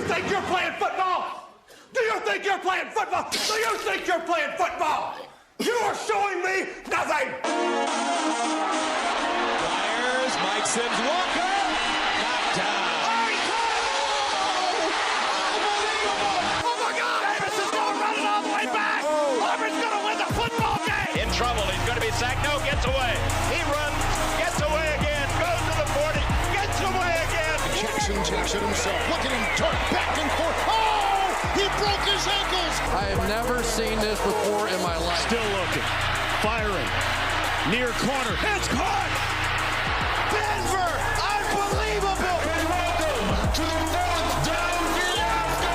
think you're playing football? Do you think you're playing football? Do you think you're playing football? You are showing me nothing. Fires, Mike Sims, Walker, knocked down. Oh my God! Davis is going running all the way back. Auburn's going to win the football game. In trouble, he's going to be sacked. No, gets away. He runs, gets away again, goes to the 40, gets away again. Jackson takes it himself. Look at him dart back and forth. Oh! He broke his ankles. I have never seen this before in my life. Still looking, firing, near corner. It's caught. Denver, unbelievable. And welcome to the fourth down fiasco.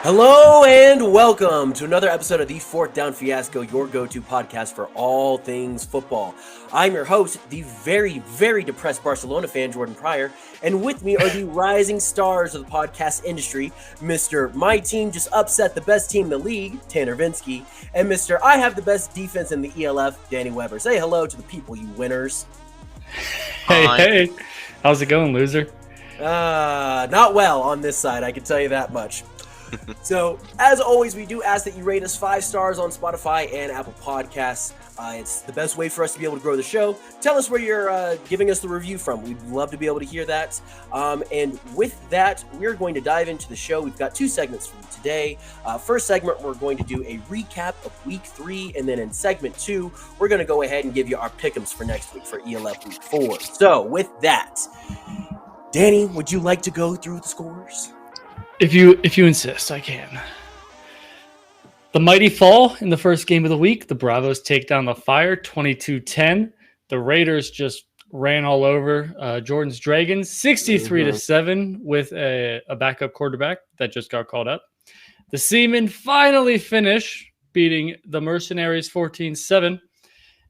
Hello and welcome to another episode of the Fourth Down Fiasco, your go-to podcast for all things football. I'm your host, the very, very depressed Barcelona fan, Jordan Pryor, and with me are the rising stars of the podcast industry, Mr. My Team Just Upset the Best Team in the League, Tanner Vinsky, and Mr. I Have the Best Defense in the ELF, Danny Weber. Say hello to the people, you winners. Hey, how's it going, loser? Not well on this side, I can tell you that much. So, as always, we do ask that you rate us 5 stars on Spotify and Apple Podcasts. It's the best way for us to be able to grow the show. Tell us where you're giving us the review from. We'd love to be able to hear that. And with that, we're going to dive into the show. We've got 2 segments for you today. First segment, we're going to do a recap of Week 3. And then in segment 2, we're going to go ahead and give you our pick'ems for next week for ELF Week 4. So, with that, Danny, would you like to go through the scores? If you insist, I can. The mighty fall in the first game of the week. The Bravos take down the Fire 22-10. The Raiders just ran all over Jordan's Dragons 63-7 with a backup quarterback that just got called up. The Seamen finally finish beating the Mercenaries 14-7.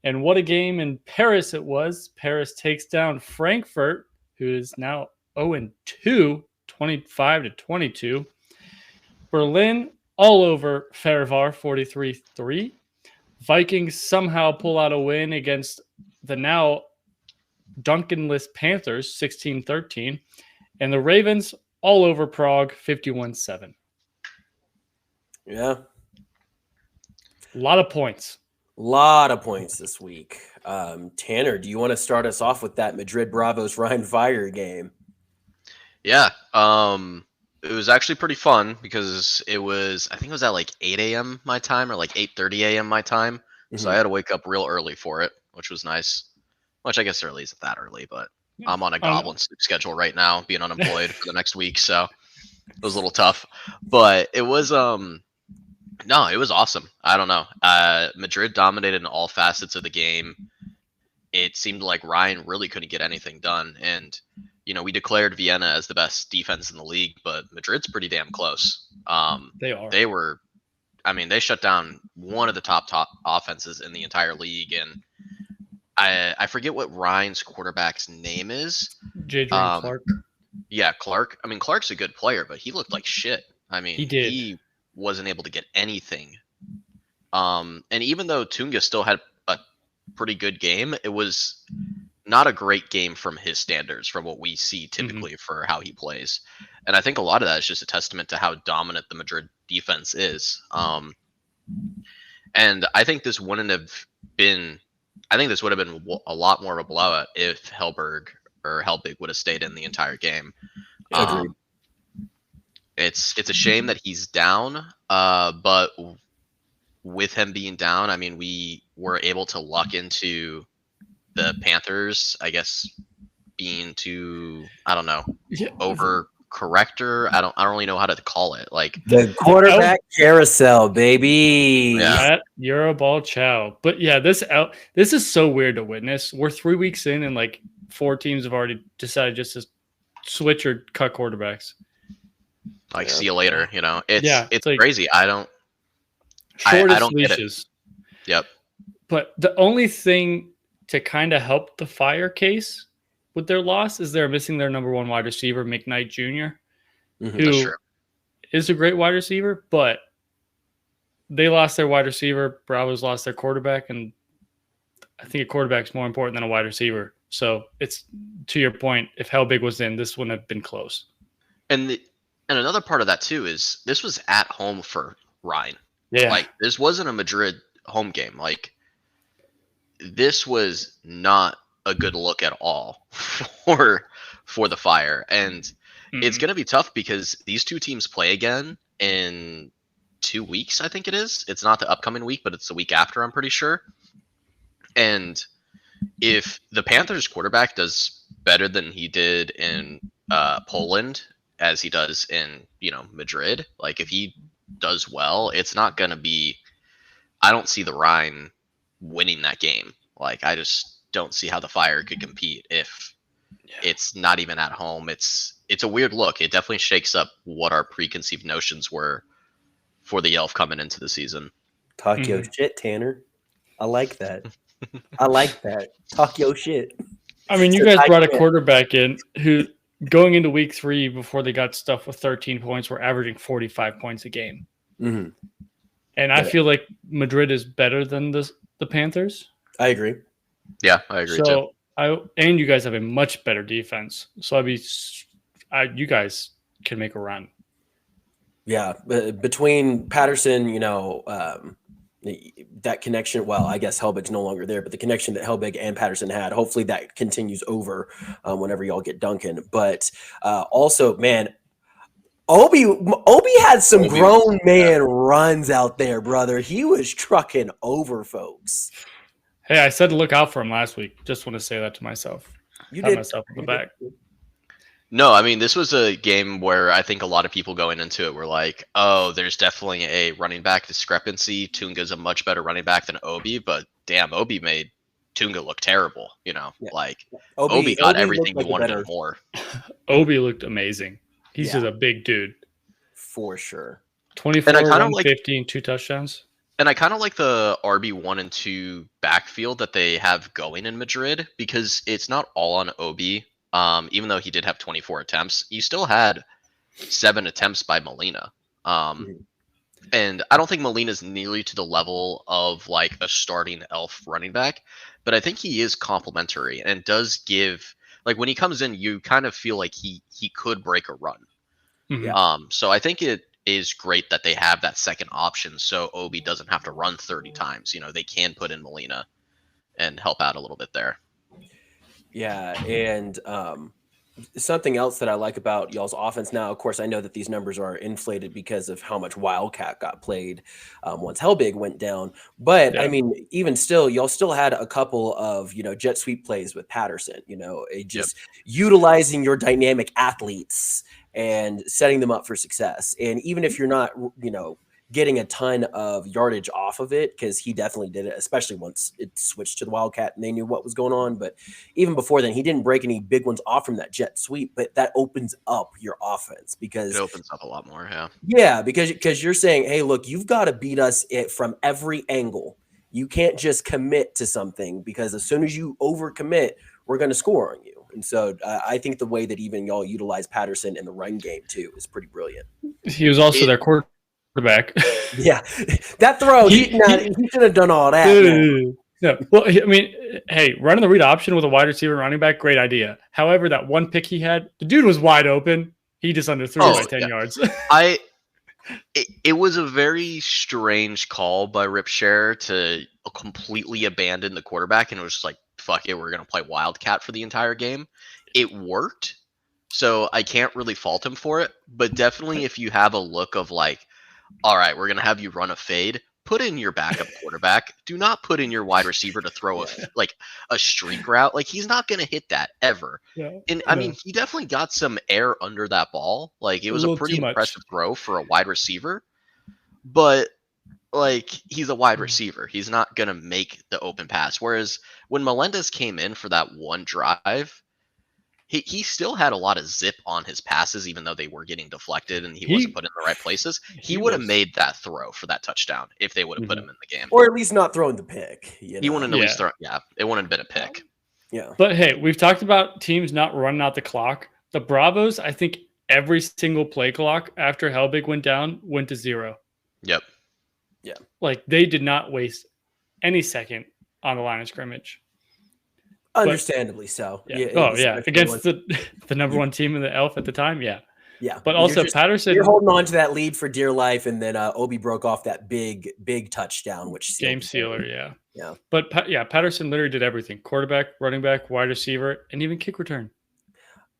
And what a game in Paris it was. Paris takes down Frankfurt, who is now 0-2. 25-22. Berlin all over Feyenoord 43-3. Vikings somehow pull out a win against the now Duncanless Panthers 16-13. And the Ravens all over Prague 51-7. Yeah. A lot of points. This week. Tanner, do you want to start us off with that Madrid Bravos Rhine Fire game? Yeah, it was actually pretty fun because I think it was at like 8 a.m. my time or like 8:30 a.m. my time. Mm-hmm. So I had to wake up real early for it, which was nice. Which I guess early isn't that early, but I'm on a goblin sleep schedule right now, being unemployed for the next week. So it was a little tough, but it was, no, it was awesome. I don't know. Madrid dominated in all facets of the game. It seemed like Ryan really couldn't get anything done. And we declared Vienna as the best defense in the league, but Madrid's pretty damn close. They are. They shut down one of the top offenses in the entire league, and I forget what Ryan's quarterback's name is. J.J. Clark. Yeah, Clark. Clark's a good player, but he looked like shit. He did. He wasn't able to get anything. And even though Tunga still had a pretty good game, it was not a great game from his standards, from what we see typically for how he plays. And I think a lot of that is just a testament to how dominant the Madrid defense is. And I think this would have been a lot more of a blowout if Helberg would have stayed in the entire game. It's a shame that he's down, but with him being down, we were able to luck into the Panthers, I guess, being too, over corrector. I don't really know how to call it. Like the quarterback carousel, baby. Yeah, Euroball chow. But yeah, this is so weird to witness. We're 3 weeks in, and like 4 teams have already decided just to switch or cut quarterbacks. Like, see you later. It's like crazy. I don't get it. Yep. But the only thing to kind of help the Fire case with their loss is they're missing their number 1 wide receiver, McKnight Jr., who is a great wide receiver, but they lost their wide receiver. Bravos lost their quarterback, and I think a quarterback's more important than a wide receiver. So it's to your point. If Helbig was in, this wouldn't have been close. And another part of that too is this was at home for Ryan. Yeah. Like this wasn't a Madrid home game. Like this was not a good look at all for the Fire. And it's going to be tough because these two teams play again in 2 weeks, I think it is. It's not the upcoming week, but it's the week after, I'm pretty sure. And if the Panthers quarterback does better than he did in Poland as he does in, Madrid, like if he does well, it's not going to be, I don't see the Rhine winning that game. Like I just don't see how the Fire could compete if it's not even at home. It's a weird look. It definitely shakes up what our preconceived notions were for the Elf coming into the season. Talk your shit, Tanner. I like that. I like that. Talk your shit. I mean, you guys brought a quarterback in who, going into week 3 before they got stuff with 13 points, were averaging 45 points a game. Mm-hmm. And I feel like Madrid is better than the Panthers. I agree. Yeah, I agree too. And you guys have a much better defense. So you guys can make a run. Yeah, between Patterson, that connection. Well, I guess Helbig's no longer there, but the connection that Helbig and Patterson had, hopefully that continues over whenever y'all get Duncan. But also, man, Obi had some grown man runs out there, brother. He was trucking over folks. Hey, I said to look out for him last week. Just want to say that to myself. You Pat did. myself in the back. No, I mean, this was a game where I think a lot of people going into it were like, oh, there's definitely a running back discrepancy. Tunga's a much better running back than Obi, but damn, Obi made Tunga look terrible, Like, Obi got everything we wanted and more. Obi looked amazing. He's just a big dude. For sure. 24, 150, and 2 touchdowns. And I kind of like the RB1 and 2 backfield that they have going in Madrid because it's not all on Obi. Even though he did have 24 attempts, you still had 7 attempts by Molina. And I don't think Molina's nearly to the level of like a starting Elf running back, but I think he is complimentary and does give, like when he comes in, you kind of feel like he could break a run. So I think it is great that they have that second option so Obi doesn't have to run 30 times. They can put in Molina and help out a little bit there. Yeah, and something else that I like about y'all's offense now, of course, I know that these numbers are inflated because of how much Wildcat got played once Helbig went down. But, I mean, even still, y'all still had a couple of, jet sweep plays with Patterson, utilizing your dynamic athletes and setting them up for success. And even if you're not, getting a ton of yardage off of it, because he definitely did it, especially once it switched to the Wildcat and they knew what was going on. But even before then, he didn't break any big ones off from that jet sweep, but that opens up your offense because it opens up a lot more. Yeah, because you're saying, hey, look, you've got to beat us from every angle. You can't just commit to something because as soon as you overcommit, we're going to score on you. And so I think the way that even y'all utilize Patterson in the run game too is pretty brilliant. He was also their quarterback. Yeah, that throw, he should have done all that. Yeah. Well, I mean, hey, running the read option with a wide receiver and running back, great idea. However, that one pick he had, the dude was wide open. He just underthrew by 10 yards. It was a very strange call by Rip Scherer to completely abandon the quarterback, and it was just like, fuck it, we're going to play Wildcat for the entire game. It worked, so I can't really fault him for it, but definitely if you have a look of like, all right, we're going to have you run a fade, put in your backup quarterback. Do not put in your wide receiver to throw a streak route. Like, he's not going to hit that ever. And I mean, he definitely got some air under that ball. Like, it was a pretty impressive throw for a wide receiver. But, like, he's a wide receiver. He's not going to make the open pass. Whereas when Melendez came in for that one drive, he still had a lot of zip on his passes, even though they were getting deflected and he wasn't put in the right places. He would have made that throw for that touchdown if they would have put him in the game. Or at least not throwing the pick. He wouldn't at least throw, it wouldn't have been a pick. Yeah. But hey, we've talked about teams not running out the clock. The Bravos, I think every single play clock after Helbig went down went to 0. Yep. Yeah. Like, they did not waste any second on the line of scrimmage. Understandably so. Yeah. Especially Against when- the number one team in the Elf at the time. Yeah. yeah. But also Patterson You're holding on to that lead for dear life, and then Obi broke off that big touchdown, which sealed game the sealer. game. Yeah. Yeah. But Patterson literally did everything: quarterback, running back, wide receiver, and even kick return.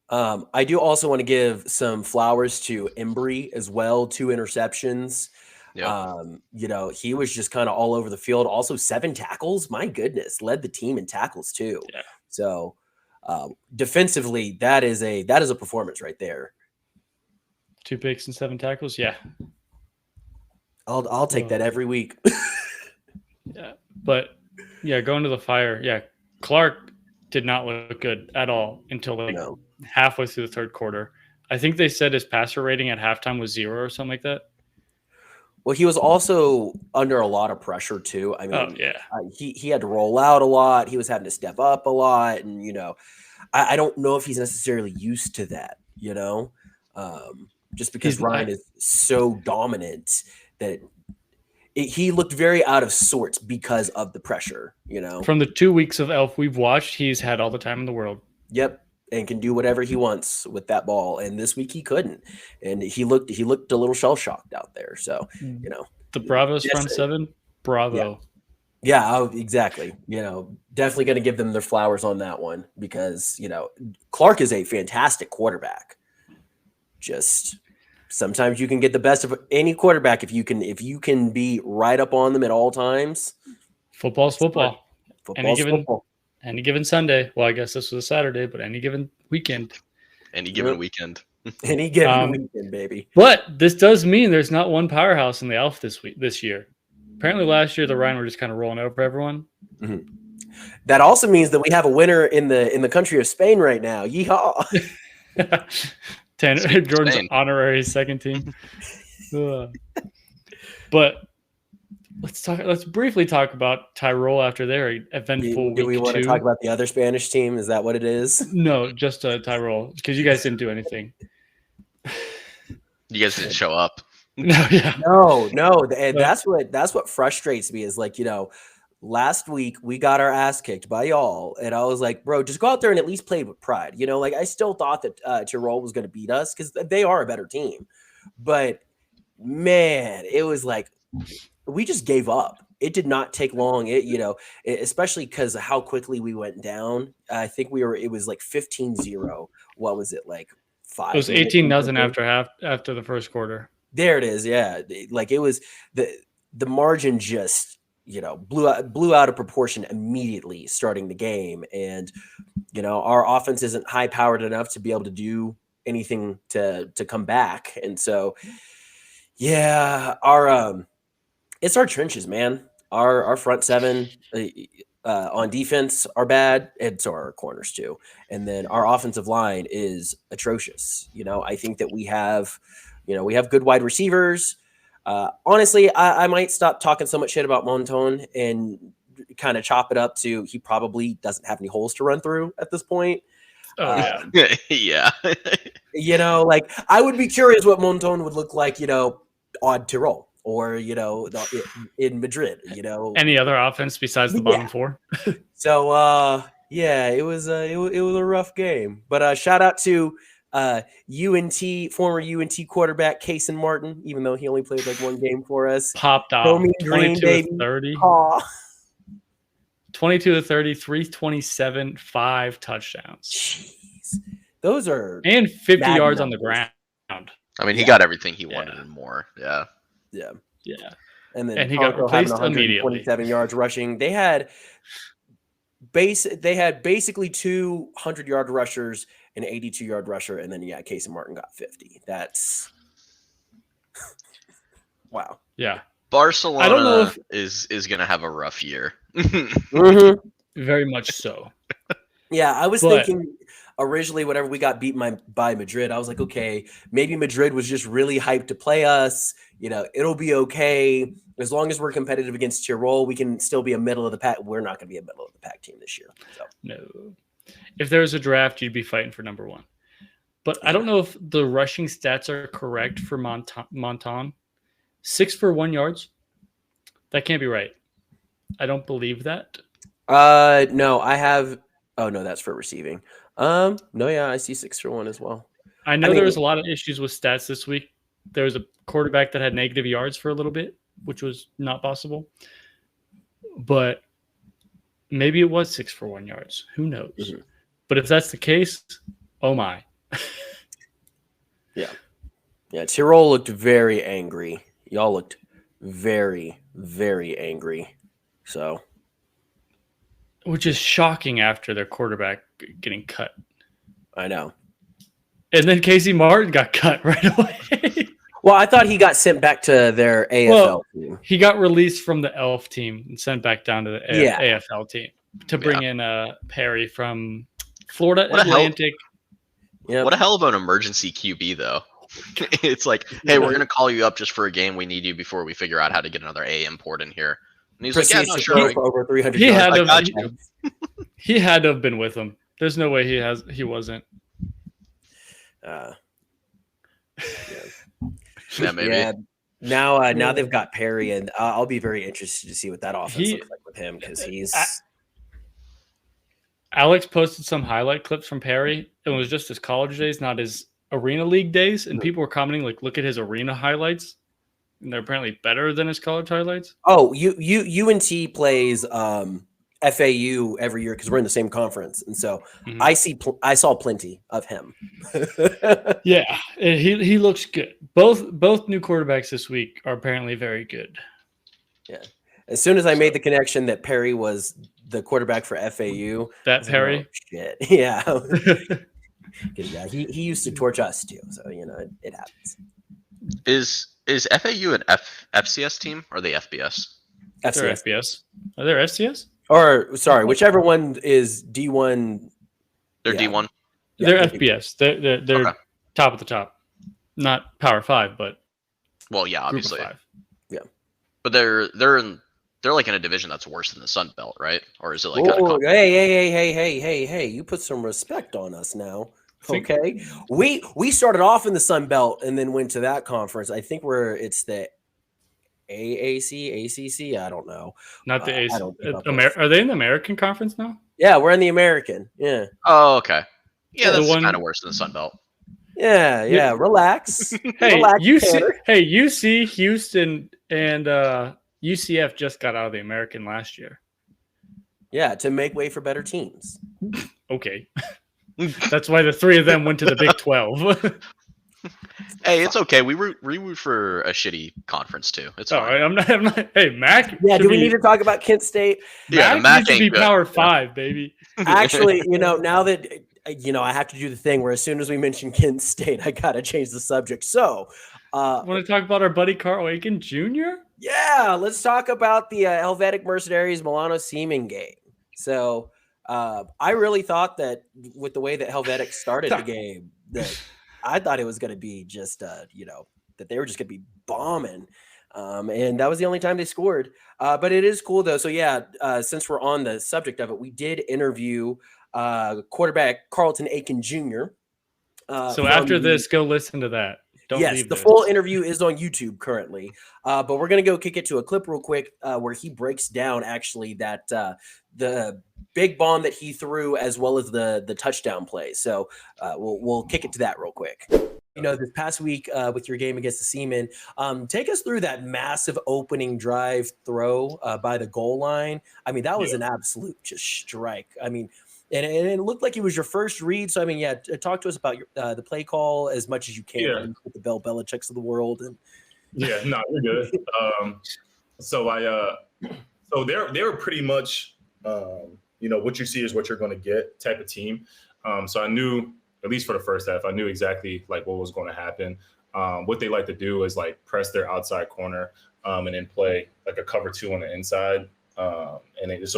I do also want to give some flowers to Embry as well. 2 interceptions. Yep. He was just kind of all over the field. Also 7 tackles. My goodness, led the team in tackles too. Yeah. So defensively, that is a performance right there. 2 picks and 7 tackles. Yeah. I'll take that every week. Yeah. But yeah, going to the Fire. Yeah. Clark did not look good at all until halfway through the third quarter. I think they said his passer rating at halftime was 0 or something like that. Well, he was also under a lot of pressure too. I mean, he had to roll out a lot. He was having to step up a lot, and I don't know if he's necessarily used to that. Just because Ryan is so dominant that he looked very out of sorts because of the pressure. From the 2 weeks of Elf we've watched, he's had all the time in the world. Yep. And can do whatever he wants with that ball. And this week he couldn't. And he looked a little shell shocked out there. So, the Bravos front 7, bravo. Yeah, exactly. Definitely going to give them their flowers on that one because, Clark is a fantastic quarterback. Just sometimes you can get the best of any quarterback if you can be right up on them at all times. Football's football. Football. Any given Sunday. Well, I guess this was a Saturday, but any given weekend. Any given weekend. Any given weekend, baby. But this does mean there's not one powerhouse in the Elf this year. Apparently last year the Rhine were just kind of rolling over everyone. Mm-hmm. That also means that we have a winner in the country of Spain right now. Yeehaw. Jordan's Spain. Honorary second team. But let's briefly talk about Tyrol after their eventful week. Do we want to talk about the other Spanish team? Is that what it is? No, just Tyrol, because you guys didn't do anything. You guys didn't show up. No. And that's what frustrates me is last week we got our ass kicked by y'all, and I was like, bro, just go out there and at least play with pride. I still thought that Tyrol was going to beat us because they are a better team, but man, it was like we just gave up. It did not take long. Especially because of how quickly we went down. I think it was like 15-0. What was it, like 5? It was 18-0 after the first quarter. There it is. Yeah. Like it was the margin just, blew out of proportion immediately starting the game. And, our offense isn't high powered enough to be able to do anything to come back. And so, yeah, it's our trenches, man. Our front 7 on defense are bad, and so are our corners too. And then our offensive line is atrocious. I think that we have good wide receivers. Honestly, I might stop talking so much shit about Monton and kind of chop it up to he probably doesn't have any holes to run through at this point. Yeah. Like I would be curious what Monton would look like, on Tyrol. Or in Madrid, any other offense besides the bottom 4. So it was a rough game. But shout out to former UNT quarterback Cason Martin, even though he only played like one game for us. Popped off 22-30, 22-30, 327, 5 touchdowns. Jeez, those are and 50 yards on the ground. I mean, he got everything he wanted and more. Yeah. Yeah. And then he got replaced immediately. 27 yards rushing. They had basically 2 100-yard rushers, an 82-yard rusher, and then Cason Martin got 50. That's wow. Yeah. Barcelona I don't know if is going to have a rough year. Mm-hmm. Very much so. Yeah, I was thinking originally whenever we got beaten by Madrid, I was like, okay, maybe Madrid was just really hyped to play us. It'll be okay. As long as we're competitive against Tyrol, we can still be a middle of the pack. We're not going to be a middle of the pack team this year. So. No. If there was a draft, you'd be fighting for number 1. But I don't know if the rushing stats are correct for Monton. 6 for 1 yards. That can't be right. I don't believe that. No, I have Oh no, that's for receiving. No, yeah, I see 6 for 1 as well. I know I mean, there was a lot of issues with stats this week. There was a quarterback that had negative yards for a little bit, which was not possible. But maybe it was 6 for 1 yards. Who knows? Mhm. But if that's the case, oh my. Yeah. Yeah, Tyrol looked very angry. Y'all looked very, very angry. So, Which is shocking after their quarterback getting cut. I know. And then Casey Martin got cut right away. Well, I thought he got sent back to their AFL team. He got released from the ELF team and sent back down to the AFL team to bring in Perry from Florida Atlantic. Yep. What a hell of an emergency QB, though. It's like, hey, we're going to call you up just for a game. We need you before we figure out how to get another AM port in here. And he's like, yeah, no, sure. For over 300 He yards. he had to have been with him. There's no way he wasn't. Yeah, maybe. Yeah. Now they've got Perry, and I'll be very interested to see what that offense looks like with him because he's. Alex posted some highlight clips from Perry. It was just his college days, not his Arena League days, and people were commenting like, "Look at his arena highlights, and they're apparently better than his college highlights." Oh, UNT plays FAU every year because we're in the same conference, and so I saw plenty of him. Yeah, he looks good. Both new quarterbacks this week are apparently very good. Yeah. As soon as I made the connection that Perry was the quarterback for FAU, Perry, like, oh, shit, yeah. Yeah, he used to torch us too, so it happens. Is FAU an FCS team or the FBS? They're FBS. Are they FCS? Or sorry, whichever one is D1. They're D1. Yeah, they're FBS. They're okay. Top of the top, not Power 5, but yeah, obviously. Yeah, but they're like in a division that's worse than the Sun Belt, right? Or is it like? Hey! You put some respect on us now. Okay, we started off in the Sun Belt and then went to that conference. I think it's the ACC. I don't know. Not the ACC. Are they in the American Conference now? Yeah, we're in the American. Yeah. Oh, okay. Yeah, that's kind of worse than the Sun Belt. Yeah. Relax. Hey, relax, UC, Houston, and UCF just got out of the American last year. Yeah, to make way for better teams. Okay. That's why the three of them went to the Big 12. Hey, it's okay. We root for a shitty conference too. It's fine. I'm not. Hey, Mac. Yeah, do we need to talk about Kent State? Mac needs to be Power 5, baby. Actually, now that I have to do the thing where as soon as we mention Kent State, I gotta change the subject. So, want to talk about our buddy Carl Aiken Jr.? Yeah, let's talk about the Helvetic Mercenaries Milano Seaman game. So, I really thought that with the way that Helvetic started the game, that I thought it was going to be just, that they were just going to be bombing. And that was the only time they scored. But it is cool, though. So, since we're on the subject of it, we did interview quarterback Carlton Aiken Jr. So after this, go listen to that. The full interview is on YouTube currently. But we're going to go kick it to a clip real quick where he breaks down actually that the big bomb that he threw as well as the touchdown play. So we'll kick it to that real quick. This past week with your game against the Seamen, take us through that massive opening drive throw by the goal line. I mean, that was an absolute just strike. I mean, and it looked like it was your first read. So, I mean, talk to us about the play call as much as you can with the Bill Belichick's of the world. And you're good. So they were pretty much, what you see is what you're going to get type of team. So I knew, at least for the first half, I knew exactly like what was going to happen. What they like to do is like press their outside corner and then play like a cover 2 on the inside. So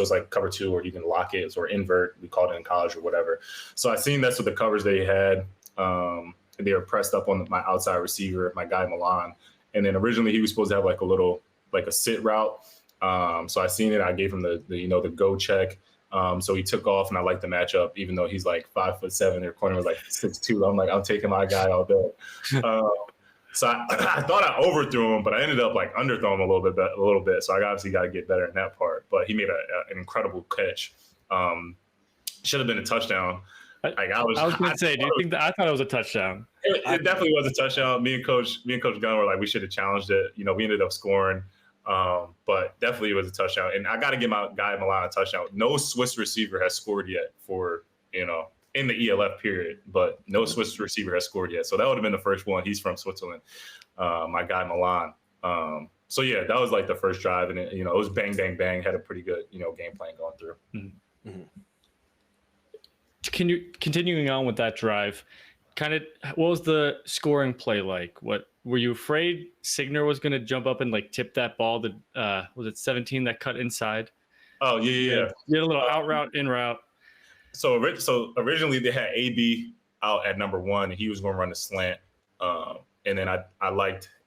it's like cover 2, or you can lock it or invert. We called it in college or whatever. So I seen that's what the covers they had. They were pressed up on my outside receiver, my guy Milan. And then originally he was supposed to have like a sit route. So I seen it. I gave him the go check. So he took off, and I liked the matchup, even though he's like 5'7", their corner was like 6'2". I'm like, I'm taking my guy all day. So I thought I overthrew him, but I ended up like underthrowing him a little bit. So I obviously got to get better in that part. But he made an incredible catch. should have been a touchdown. Like I was going to say, do you think that? I thought it was a touchdown. It definitely was a touchdown. Me and Coach Gunn were like, we should have challenged it. You know, we ended up scoring, but definitely it was a touchdown. And I got to give my guy Milan a touchdown. No Swiss receiver has scored yet for, you know, in the ELF period, but no Swiss receiver has scored yet. So that would have been the first one. He's from Switzerland, my guy Milan. So yeah, that was like the first drive, and it was bang, bang, bang. Had a pretty good, game plan going through. Mm-hmm. Mm-hmm. Continuing on with that drive, what was the scoring play like? What were you afraid Signer was going to jump up and like tip that ball? Was it 17 that cut inside? Oh yeah. You had a little out route, in route. So originally they had AB out at number 1, and he was going to run the slant. And then I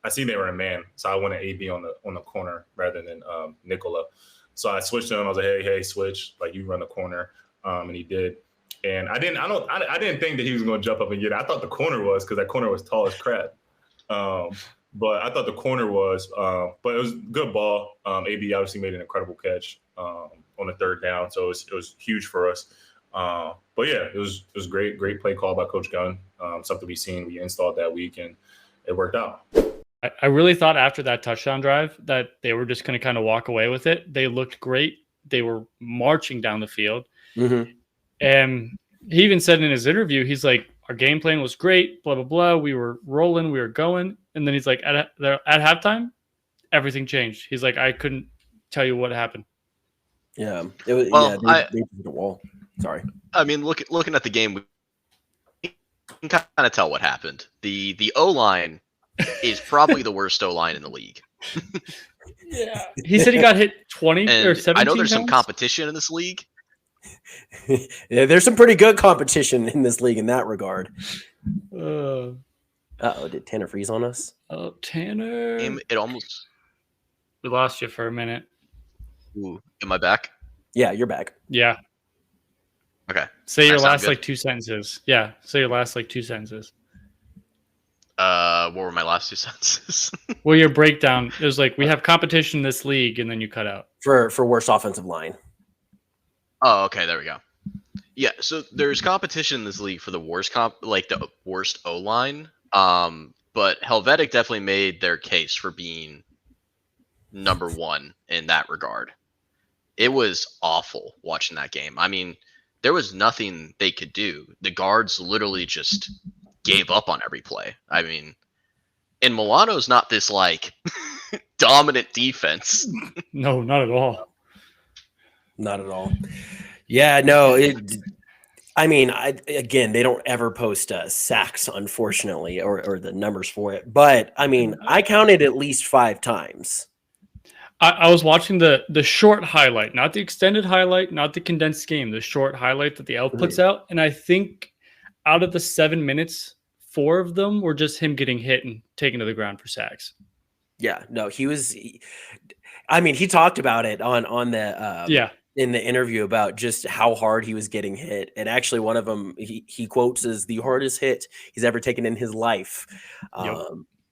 see they were in man, so I wanted AB on the corner rather than Nicola. So I switched to him. I was like, hey, switch, like you run the corner, and he did. And I didn't think that he was going to jump up and get it. I thought the corner was, because that corner was tall as crap. But I thought the corner was, but it was a good ball. AB obviously made an incredible catch on the third down, so it was huge for us. But yeah, it was great play call by Coach Gunn. Something we installed that week, and it worked out. I really thought after that touchdown drive that they were just going to kind of walk away with it. They looked great. They were marching down the field. Mm-hmm. And he even said in his interview, he's like, our game plan was great, blah, blah, blah. We were rolling, we were going. And then he's like, at halftime, everything changed. He's like, I couldn't tell you what happened. Yeah. It was, they did the wall. Sorry. I mean, looking at the game, we can kind of tell what happened. The O-line is probably the worst O-line in the league. Yeah. He said he got hit 20 or 17 I know there's times? some competition in this league. Yeah, there's some pretty good competition in this league in that regard. Did Tanner freeze on us? Oh, Tanner. It almost. We lost you for a minute. Ooh, am I back? Yeah, you're back. Yeah. Okay. Say your last like 2 sentences. Yeah. Say your last like 2 sentences. What were my last 2 sentences? Well, your breakdown is like, we have competition in this league, and then you cut out. For worst offensive line. Oh, okay, there we go. Yeah, so there's competition in this league for the worst the worst O-line. But Helvetic definitely made their case for being number 1 in that regard. It was awful watching that game. I mean, there was nothing they could do. The guards literally just gave up on every play. I mean, and Milano's not this like dominant defense. No, not at all. Not at all. Yeah, no. Again, they don't ever post sacks, unfortunately, or the numbers for it. But I mean, I counted at least 5 times. I was watching the short highlight, not the extended highlight, not the condensed game, the short highlight that the Elf puts out. And I think out of the 7 minutes, 4 of them were just him getting hit and taken to the ground for sacks. Yeah, no, he talked about it on the in the interview about just how hard he was getting hit. And actually one of them he quotes as the hardest hit he's ever taken in his life. Yep.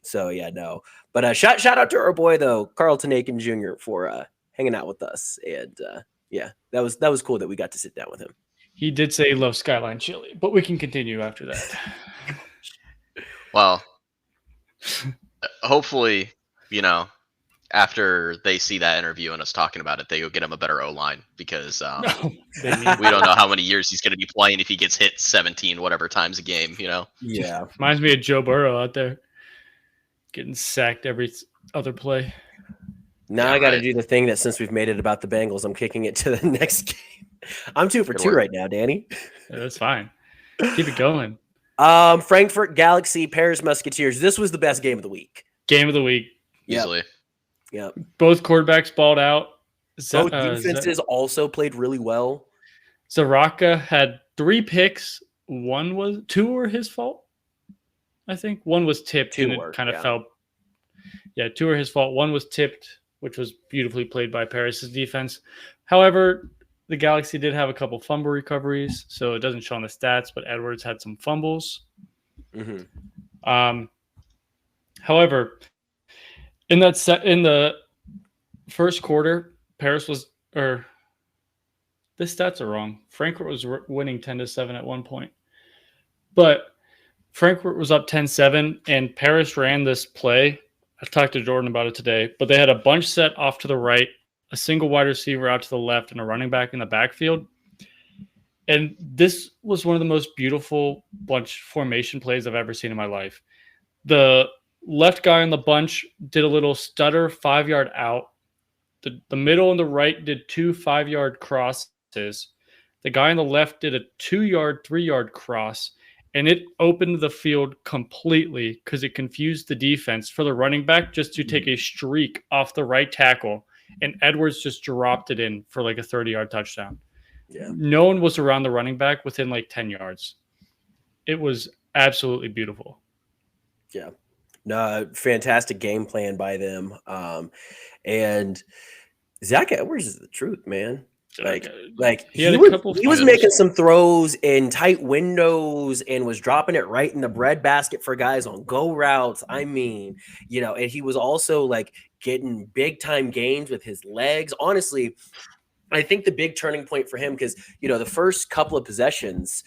So yeah, no. But shout out to our boy though, Carlton Aiken Jr. for hanging out with us. And that was cool that we got to sit down with him. He did say he loves Skyline Chili, but we can continue after that. Well, hopefully, after they see that interview and us talking about it, they go get him a better O-line because we don't know how many years he's going to be playing if he gets hit 17 whatever times a game, Yeah. Reminds me of Joe Burrow out there getting sacked every other play. Now I got to do the thing that since we've made it about the Bengals, I'm kicking it to the next game. I'm 2 for 2 right now, Danny. Yeah, that's fine. Keep it going. Frankfurt Galaxy, Paris Musketeers. This was the best game of the week. Game of the week. Easily. Yeah. Both quarterbacks balled out. Both defenses also played really well. Zaraka had 3 picks. 2 were his fault. I think 1 was tipped and it kind of fell. Yeah, 2 were his fault. 1 was tipped, which was beautifully played by Paris's defense. However, the Galaxy did have a couple fumble recoveries, so it doesn't show on the stats, but Edwards had some fumbles. Mm-hmm. However, in the first quarter, the the stats are wrong. Frankfurt was winning 10-7 at one point. But Frankfurt was up 10-7, and Paris ran this play. I talked to Jordan about it today, but they had a bunch set off to the right, a single wide receiver out to the left, and a running back in the backfield. And this was one of the most beautiful bunch formation plays I've ever seen in my life. The left guy in the bunch did a little stutter 5-yard out. The middle and the right did 2 5-yard crosses. The guy on the left did a 2-yard, 3-yard cross, and it opened the field completely because it confused the defense for the running back just to take a streak off the right tackle, and Edwards just dropped it in for like a 30-yard touchdown. Yeah. No one was around the running back within like 10 yards. It was absolutely beautiful. Yeah. No, fantastic game plan by them. And Zach Edwards is the truth, man. Like he was making some throws in tight windows and was dropping it right in the breadbasket for guys on go routes. I mean, and he was also like getting big time gains with his legs. Honestly, I think the big turning point for him, because the first couple of possessions,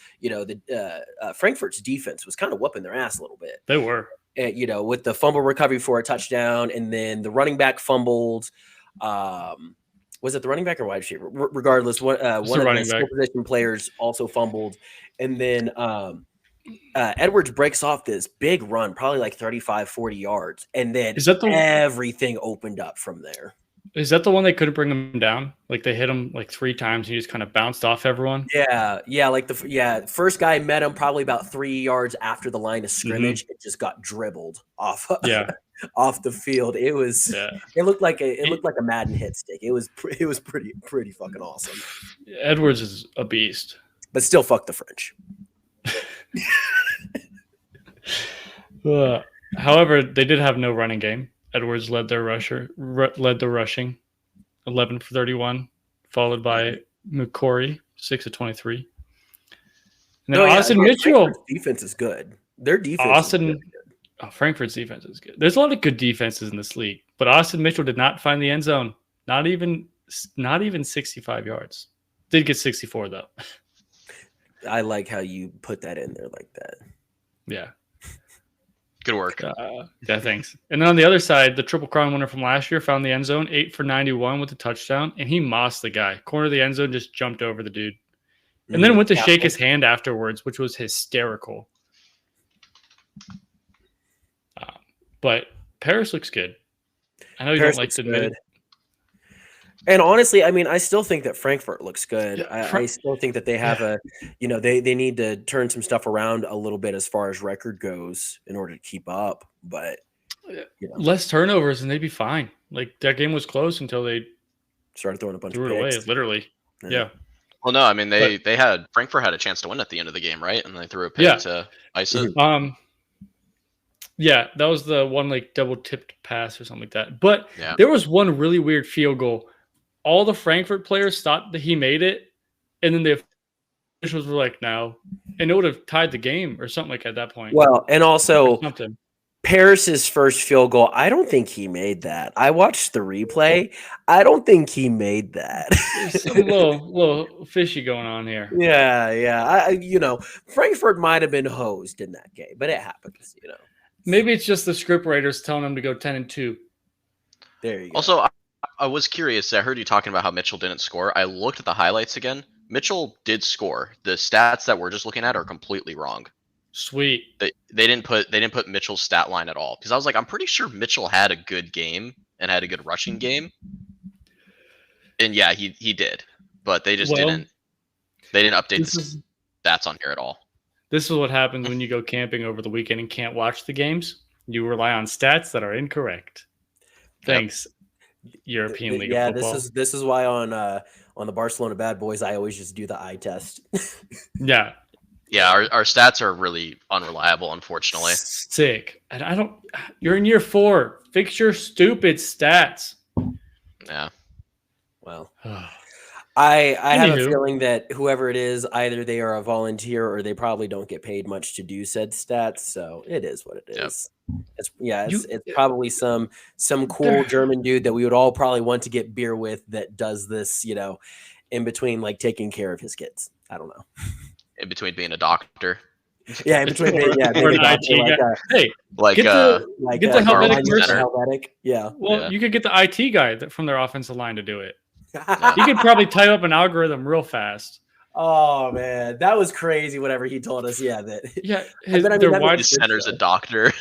Frankfurt's defense was kind of whooping their ass a little bit. They were, with the fumble recovery for a touchdown, and then the running back fumbled. Was it the running back or wide receiver? Regardless, one of the skill position players also fumbled, and then Edwards breaks off this big run, probably like 35, 40 yards, and then everything opened up from there. Is that the one they couldn't bring him down? Like they hit him like 3 times, and he just kind of bounced off everyone. Yeah. Like first guy met him probably about 3 yards after the line of scrimmage. It just got dribbled off. Off the field. It was. Yeah. It looked like a Madden hit stick. It was pretty fucking awesome. Edwards is a beast, but still, fuck the French. However, they did have no running game. Edwards led the rushing, 11 for 31, followed by McCory, 6 of 23. And then Austin Mitchell. Frankfurt's defense is good. Their defense is good. Frankfurt's defense is good. There's a lot of good defenses in this league, but Austin Mitchell did not find the end zone. Not even 65 yards. Did get 64 though. I like how you put that in there like that. Yeah. Good work. Yeah, thanks. And then on the other side, the Triple Crown winner from last year found the end zone, 8 for 91 with a touchdown, and he mossed the guy. Corner of the end zone, just jumped over the dude. And then went to shake his hand afterwards, which was hysterical. But Paris looks good. I know you don't like to admit it. And honestly, I mean, I still think that Frankfurt looks good. I still think that they have they need to turn some stuff around a little bit as far as record goes in order to keep up. But less turnovers and they'd be fine. Like that game was close until they started throwing a bunch of picks. Away, literally. Yeah. Well, no, I mean Frankfurt had a chance to win at the end of the game, right? And they threw a pick to ice it. Yeah, that was the one like double tipped pass or something like that. But there was one really weird field goal. All the Frankfurt players thought that he made it, and then the officials were like, no. And it would have tied the game or something like at that point. Well, and also Paris's first field goal, I don't think he made that. I watched the replay. I don't think he made that. There's some little fishy going on here. Yeah. Frankfurt might have been hosed in that game, but it happens, Maybe it's just the script writers telling them to go 10-2. There you go. Also, I was curious. I heard you talking about how Mitchell didn't score. I looked at the highlights again. Mitchell did score. The stats that we're just looking at are completely wrong. Sweet. They didn't put Mitchell's stat line at all, because I was like, I'm pretty sure Mitchell had a good game and had a good rushing game. And yeah, he did, but they just didn't update the stats on here at all. This is what happens when you go camping over the weekend and can't watch the games. You rely on stats that are incorrect. Thanks, European League of Football. This is why on the Barcelona Bad Boys, I always just do the eye test. Yeah. Yeah, our stats are really unreliable, unfortunately. Sick. And you're in year 4. Fix your stupid stats. Yeah. Well, I have a feeling that whoever it is, either they are a volunteer or they probably don't get paid much to do said stats. So it is what it is. Yep. It's probably some cool German dude that we would all probably want to get beer with that does this, in between like taking care of his kids. I don't know. In between being a doctor. Yeah, in between being, yeah, Or being an a IT doctor, guy. Hey, Like get the get the like Helvetic Ryan person. Helvetic. Yeah. well, Yeah. you could get the IT guy from their offensive line to do it. Yeah. He could probably type up an algorithm real fast. Oh man, that was crazy. Whatever he told us, yeah, that Yeah, but I mean, their that wide makes His sense, center's a though. doctor.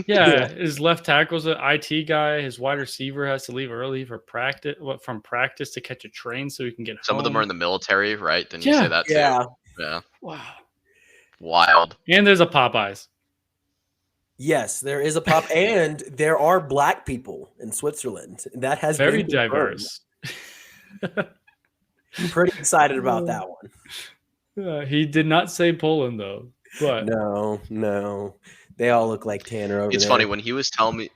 yeah, his left tackle's an IT guy. His wide receiver has to leave early for practice. From practice to catch a train so he can get Some home. of them are in the military, right? Didn't you Yeah. say that too? Yeah. Yeah. Wow. Wild. And there's a Popeyes. Yes, there is a pop, and there are black people in Switzerland. That has Very been confirmed. diverse. Pretty excited about that one. He did not say Poland though. But No, they all look like Tanner over It's there. funny when he was telling me.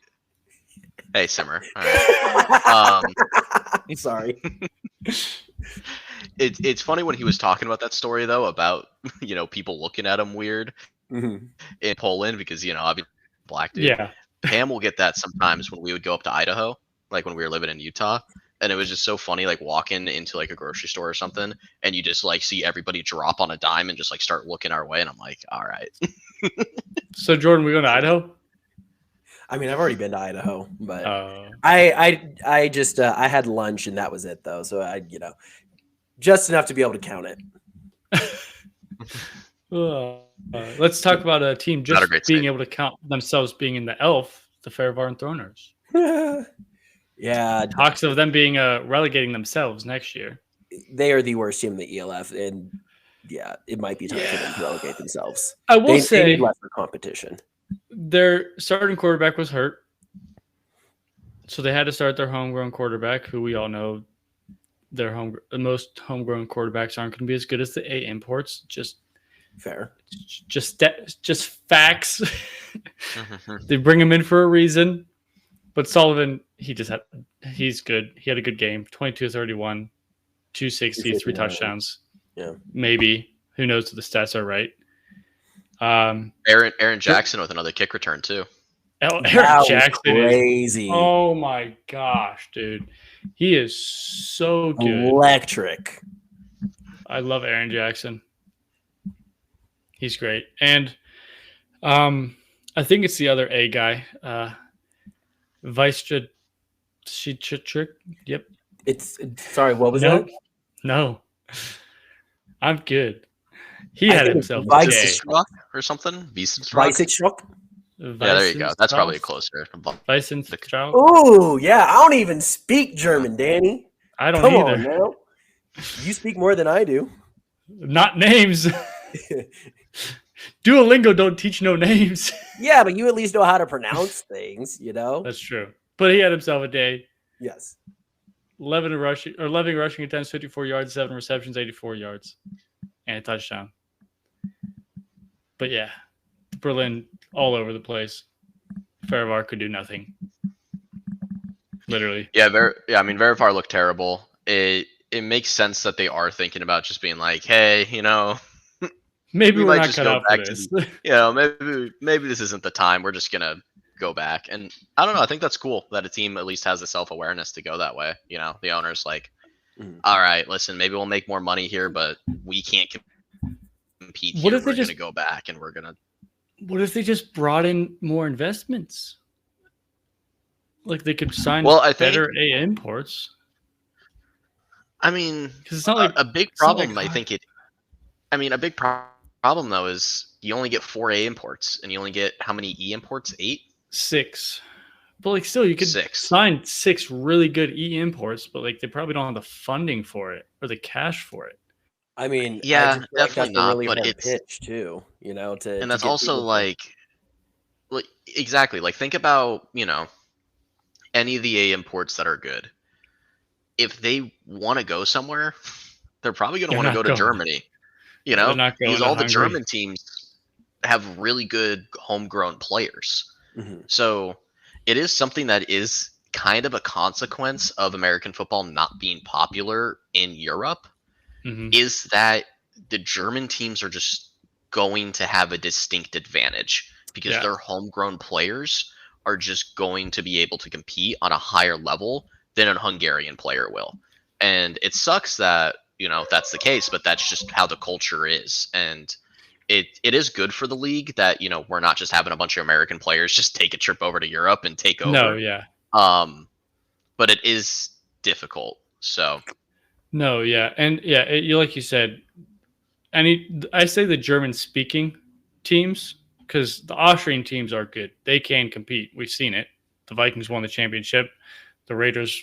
Hey, simmer. All right. I'm sorry. It's funny when he was talking about that story though about people looking at him weird Mhm. in Poland because obviously black dude. yeah. Pam will get that sometimes when we would go up to Idaho, like when we were living in Utah, and it was just so funny, like walking into like a grocery store or something, and you just like see everybody drop on a dime and just like start looking our way, and I'm like, all right. So Jordan, we going to Idaho? I mean, I've already been to Idaho, but Uh, I just I had lunch and that was it though. So I just enough to be able to count it. Let's talk about a team Not just a great being state. able to count themselves being in the ELF, the Fairbairn Throners. Yeah, Talks of them being relegating themselves next year. they are the worst team in the ELF, and yeah, it might be time for them to relegate themselves. I will They say need lesser competition. their starting quarterback was hurt, so they had to start their homegrown quarterback, who we all know most homegrown quarterbacks aren't going to be as good as the A imports. Just Fair. just facts. They bring him in for a reason. But Sullivan, he's good. He had a good game. 22-31, 260, 3 touchdowns. Yeah. Maybe. Who knows if the stats are right. Aaron Jackson with another kick return too. Aaron That was Jackson crazy. oh my gosh, dude. He is so good. Electric. I love Aaron Jackson. He's great. And I think it's the other A guy. Vice Yep. It's sorry, what was No. that? No. I'm good. He I had think it's himself a Vice day. Struck or something? Wiesenstruck? Weissenstruck? Yeah, there you go. That's probably closer. Weissenstruck. Oh, yeah. I don't even speak German, Danny. I don't Come either. on now. You speak more than I do. Not names. Duolingo don't teach no names. Yeah, but you at least know how to pronounce things, That's true. But he had himself a day. Yes. 11 rushing attempts, 54 yards, 7 receptions, 84 yards, and a touchdown. But yeah, Berlin all over the place. Farivar could do nothing. Literally. Yeah, I mean, Verivar looked terrible. It makes sense that they are thinking about just being like, hey, Maybe we we're might not just cut go out for back this. maybe this isn't the time. We're just gonna go back. And I don't know. I think that's cool that a team at least has the self-awareness to go that way. The owner's like, all right, listen, maybe we'll make more money here, but we can't compete here. What if they we're just gonna go back and we're gonna. What if they just brought in more investments? Like they could sign I think, better A imports. I mean, Because it's not like a big problem. I think a big problem though is you only get 4 A imports and you only get how many E imports? 8? 6. But like still you could 6. sign 6 really good E imports, but like they probably don't have the funding for it or the cash for it. I mean, Yeah, I just feel like definitely that's a not, really but hard it's- pitch too, And that's also like exactly, like think about, any of the A imports that are good. If they want to go somewhere, they're probably going to They're want to not go to going. Germany, They're not going because to all the Hungary. German teams have really good homegrown players. Mhm. So it is something that is kind of a consequence of American football not being popular in Europe, Mhm. is that the German teams are just going to have a distinct advantage because Yeah. their homegrown players are just going to be able to compete on a higher level than a Hungarian player will. And it sucks that, that's the case, but that's just how the culture is. And it is good for the league that, we're not just having a bunch of American players just take a trip over to Europe and take over. No, yeah. But it is difficult. So No, yeah. And yeah, like you said, I say the German speaking teams, because the Austrian teams are good. They can compete. We've seen it. The Vikings won the championship. The Raiders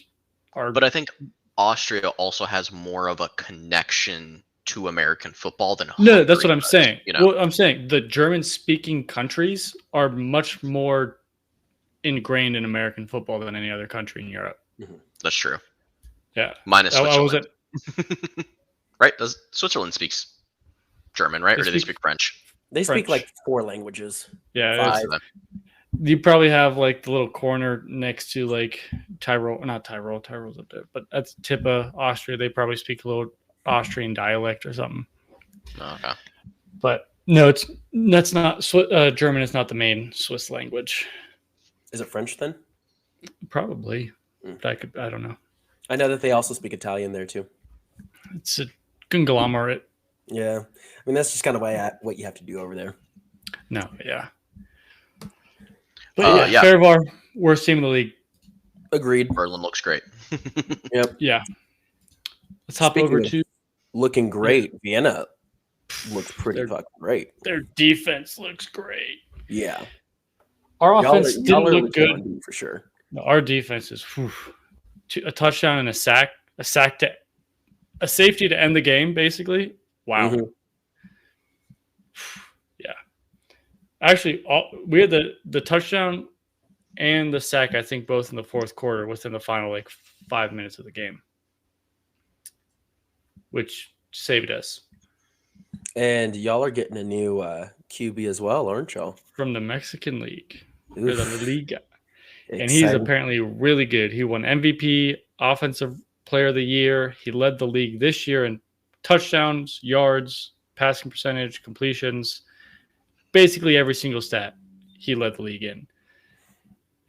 are. But I think Austria also has more of a connection to American football than No, that's what I'm does, saying. Well, I'm saying the German-speaking countries are much more ingrained in American football than any other country in Europe. That's true. Yeah. Minus Switzerland. Right? Switzerland speaks German, right? Or do they speak French? They speak like 4 languages. Yeah. 5. You probably have like the little corner next to like Tyrol, not Tyrol, Tyrol's up there, but that's tip of Austria. They probably speak a little Austrian dialect or something. Okay. But no, that's not German is not the main Swiss language. Is it French then? Probably. But I don't know. I know that they also speak Italian there too. It's a conglomerate. Yeah. I mean, that's just kind of what you have to do over there. No, yeah. But Fairbar, worst team in the league. Agreed. Berlin looks great. Yep. Yeah. Let's hop over to looking great. Vienna looks pretty fucking great. Their defense looks great. Yeah. Our offense didn't look good for sure. No, our defense is a touchdown and a sack to a safety to end the game, basically. Wow. Mm-hmm. Yeah. Actually, we had the touchdown and the sack, I think, both in the fourth quarter within the final 5 minutes of the game, which saved us. And y'all are getting a new QB as well, aren't y'all? From the Mexican League. Or the Liga. Exciting. And he's apparently really good. He won MVP, Offensive Player of the Year. He led the league this year in touchdowns, yards, passing percentage, completions. Basically every single stat he led the league in.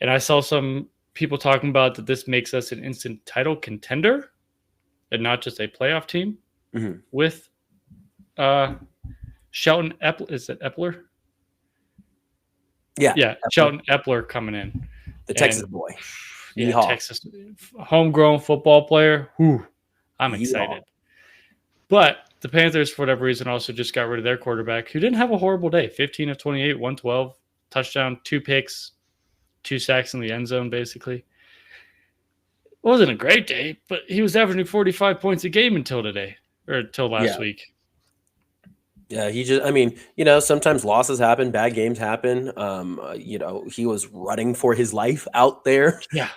And I saw some people talking about that this makes us an instant title contender and not just a playoff team with Shelton Epler. Is it Epler? Yeah. Yeah. Shelton Epler coming in. The Texas boy. Yeah, Texas homegrown football player. I'm excited. But the Panthers, for whatever reason, also just got rid of their quarterback, who didn't have a horrible day. 15 of 28, 112, touchdown, 2 picks, 2 sacks in the end zone, basically. It wasn't a great day, but he was averaging 45 points a game until last week. Yeah, sometimes losses happen, bad games happen. He was running for his life out there. Yeah.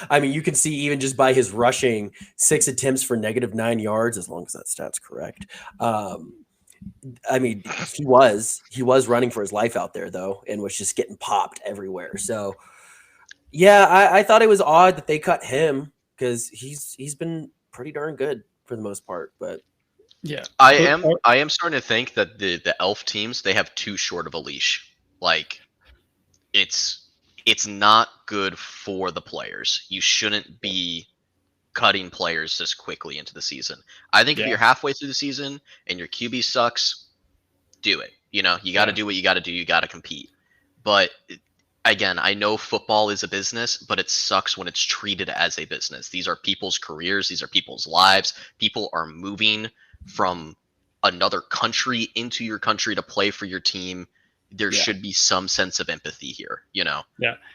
I mean, you can see even just by his rushing 6 attempts for -9 yards, as long as that stat's correct. He was running for his life out there though, and was just getting popped everywhere. So yeah, I thought it was odd that they cut him because he's been pretty darn good for the most part, but yeah, I am starting to think that the elf teams, they have too short of a leash. Like it's not good for the players. You shouldn't be cutting players this quickly into the season. I think if you're halfway through the season and your QB sucks, do it. You got to do what you got to do. You got to compete. But again, I know football is a business, but it sucks when it's treated as a business. These are people's careers. These are people's lives. People are moving from another country into your country to play for your team. There should be some sense of empathy here, Yeah.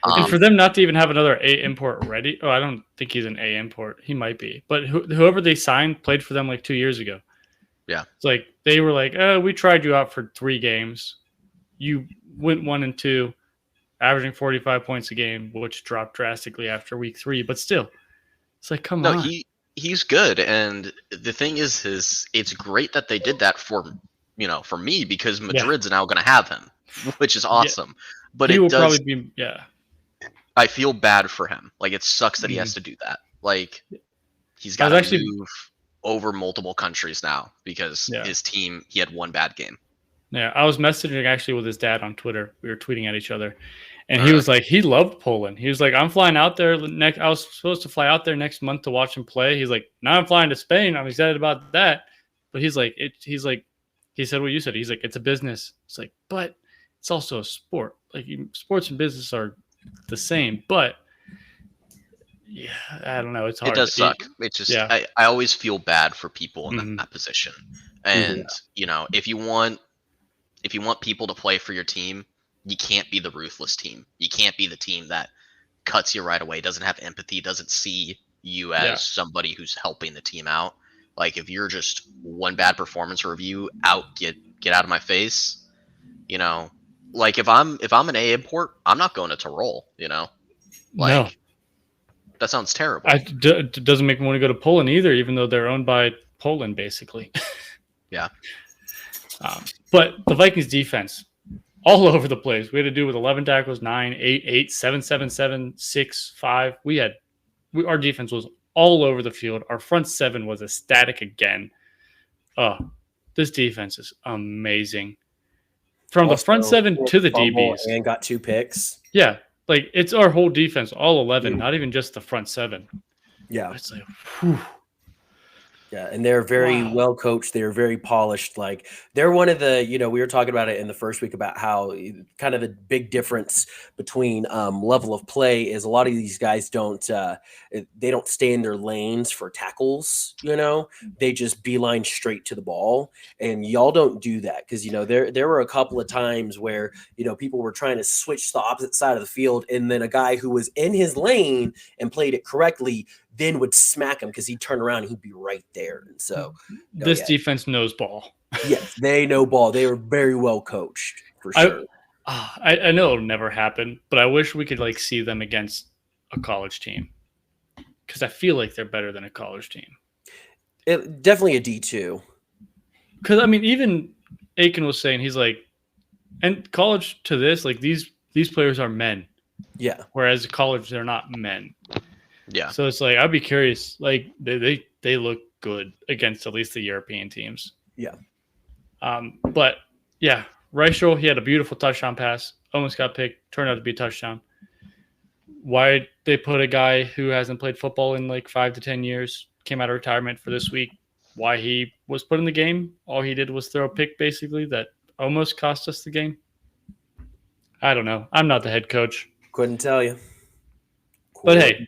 And for them not to even have another A import ready. Oh, I don't think he's an A import. He might be. But whoever they signed played for them 2 years ago. Yeah. It's like they were like, we tried you out for 3 games. You went 1 and 2, averaging 45 points a game, which dropped drastically after week 3. But still, it's like, come on. He's good, and the thing is it's great that they did that for me because Madrid's now going to have him, which is awesome. But he will probably be I feel bad for him. It sucks that he has to do that. He's got to move over multiple countries now because his team, he had 1 bad game. Yeah, I was messaging actually with his dad on Twitter. We were tweeting at each other, And he was like, he loved Poland. He was like, I'm flying out there next. I was supposed to fly out there next month to watch him play. He's like, now I'm flying to Spain. I'm excited about that. But he's like, he said what you said. He's like, it's a business. It's like, but it's also a sport. Like sports and business are the same. But yeah, I don't know. It's hard. It does suck. It's just, I always feel bad for people in that position. And if you want people to play for your team, you can't be the ruthless team. You can't be the team that cuts you right away, doesn't have empathy, doesn't see you as somebody who's helping the team out. Like if you're just one bad performance review out, get out of my face. Like if I'm an A import, I'm not going to Tyrol. No. That sounds terrible. It doesn't make me want to go to Poland either, even though they're owned by Poland basically. Yeah. But the Vikings defense, all over the place. We had to do with 11 tackles, 9, 8, 8, 7, 7, 7, 6, 5. Our defense was all over the field. Our front seven was ecstatic again. This defense is amazing. From the front seven to the DBs. And got 2 picks. Yeah. Like it's our whole defense, all 11, not even just the front 7. Yeah. It's like, whew. Yeah, and they're very well coached. They're very polished. Like they're one of the, we were talking about it in the first week about how kind of the big difference between level of play is a lot of these guys don't stay in their lanes for tackles. They just beeline straight to the ball, and y'all don't do that because there were a couple of times where people were trying to switch to the opposite side of the field, and then a guy who was in his lane and played it correctly then would smack him because he'd turn around and he'd be right there. And so this defense knows ball. Yes, they know ball. They were very well coached for sure. I know it'll never happen, but I wish we could see them against a college team because I feel like they're better than a college team. Definitely a D2. Because even Aiken was saying he's like, and college to this these players are men. Yeah. Whereas college they're not men. Yeah. So it's I'd be curious. They look good against at least the European teams. Yeah. But yeah, Reichel, he had a beautiful touchdown pass. Almost got picked. Turned out to be a touchdown. Why they put a guy who hasn't played football in 5 to 10 years, came out of retirement for this week. Why he was put in the game? All he did was throw a pick, basically, that almost cost us the game. I don't know. I'm not the head coach. Couldn't tell you. But hey,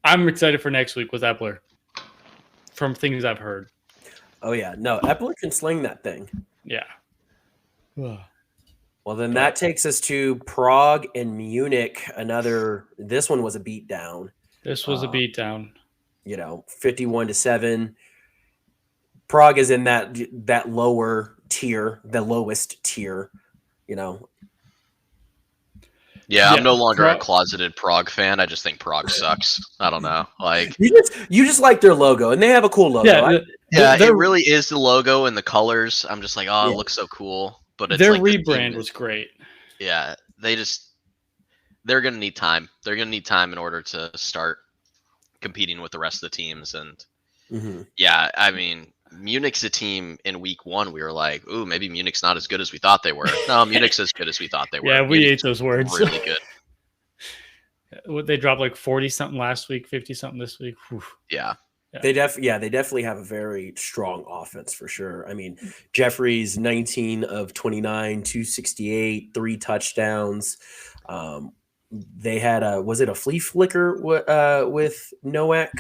I'm excited for next week with Epler. From things I've heard. Oh yeah, no, Epler can sling that thing. Yeah. Well, then that takes us to Prague and Munich. This one was a beatdown. This was a beatdown. 51-7. Prague is in that lower tier, the lowest tier. Yeah, I'm no longer a closeted Prague fan. I just think Prague sucks. I don't know. You just like their logo, and they have a cool logo. Yeah, it really is the logo and the colors. I'm just like, it looks so cool. But it's their rebrand was great. Yeah, they're gonna need time. They're gonna need time in order to start competing with the rest of the teams. And Munich's a team in week 1. We were like, ooh, maybe Munich's not as good as we thought they were. No, Munich's as good as we thought they were. Yeah, we Munich's ate those words. Really good. They dropped 40-something last week, 50-something this week. Whew. Yeah. They definitely have a very strong offense for sure. Jeffries 19 of 29, 268, 3 touchdowns. They had was it a flea flicker with Nowak?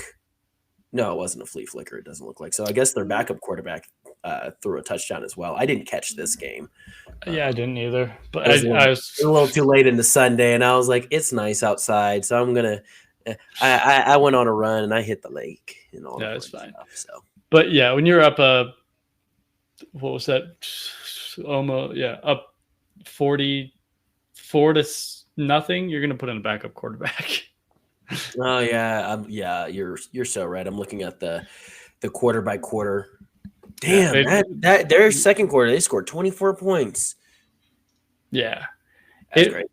No, it wasn't a flea flicker. It doesn't look like. So I guess their backup quarterback threw a touchdown as well. I didn't catch this game. Yeah, I didn't either. But I was a little too late into Sunday, and I was like, it's nice outside, so I'm gonna. I went on a run and I hit the lake and all. Yeah, it's fine. Stuff, so. But yeah, when you're up, what was that? Almost up 44 to nothing. You're gonna put in a backup quarterback. Oh yeah, you're so right. I'm looking at the quarter by quarter. Damn, that their second quarter they scored 24 points. Yeah, that's great.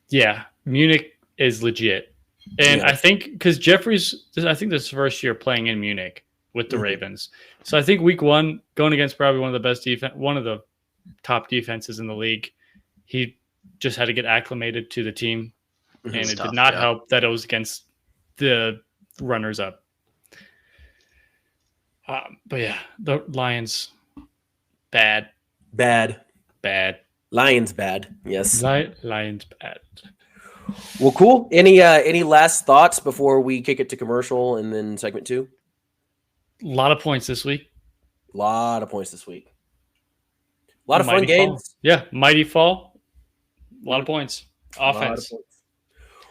Yeah, Munich is legit. And I think because Jeffries, I think this is his first year playing in Munich with the Ravens. So I think week 1, going against probably one of the top defenses in the league, he just had to get acclimated to the team. And it Stuff, did not yeah. help that it was against the runners-up. But yeah, the Lions, bad. Lions bad. Yes. Lions bad. Well, cool. Any last thoughts before we kick it to commercial and then segment 2? A lot of points this week. A lot of points this week. A lot of fun Mighty games. Fall. Yeah, Mighty Fall. A lot of points. Offense.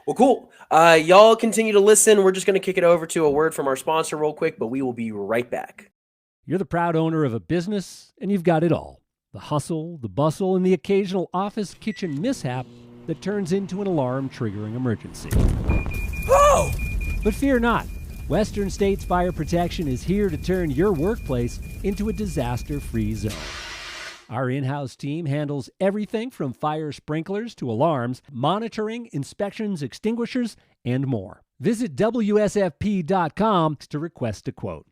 Well, cool. Y'all continue to listen. We're just going to kick it over to a word from our sponsor real quick, but we will be right back. You're the proud owner of a business, and you've got it all. The hustle, the bustle, and the occasional office kitchen mishap that turns into an alarm-triggering emergency. Oh! But fear not. Western States Fire Protection is here to turn your workplace into a disaster-free zone. Our in-house team handles everything from fire sprinklers to alarms, monitoring, inspections, extinguishers, and more. Visit WSFP.com to request a quote.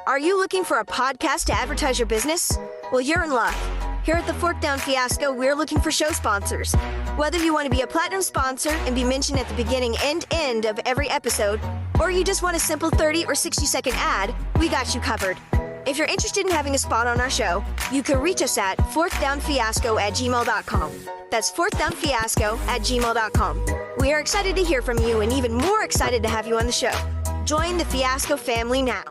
Are you looking for a podcast to advertise your business? Well, you're in luck. Here at the Fourth Down Fiasco, we're looking for show sponsors. Whether you want to be a platinum sponsor and be mentioned at the beginning and end of every episode, or you just want a simple 30 or 60-second ad, we got you covered. If you're interested in having a spot on our show, you can reach us at fourthdownfiasco@gmail.com. That's fourthdownfiasco@gmail.com. We are excited to hear from you and even more excited to have you on the show. Join the Fiasco family now.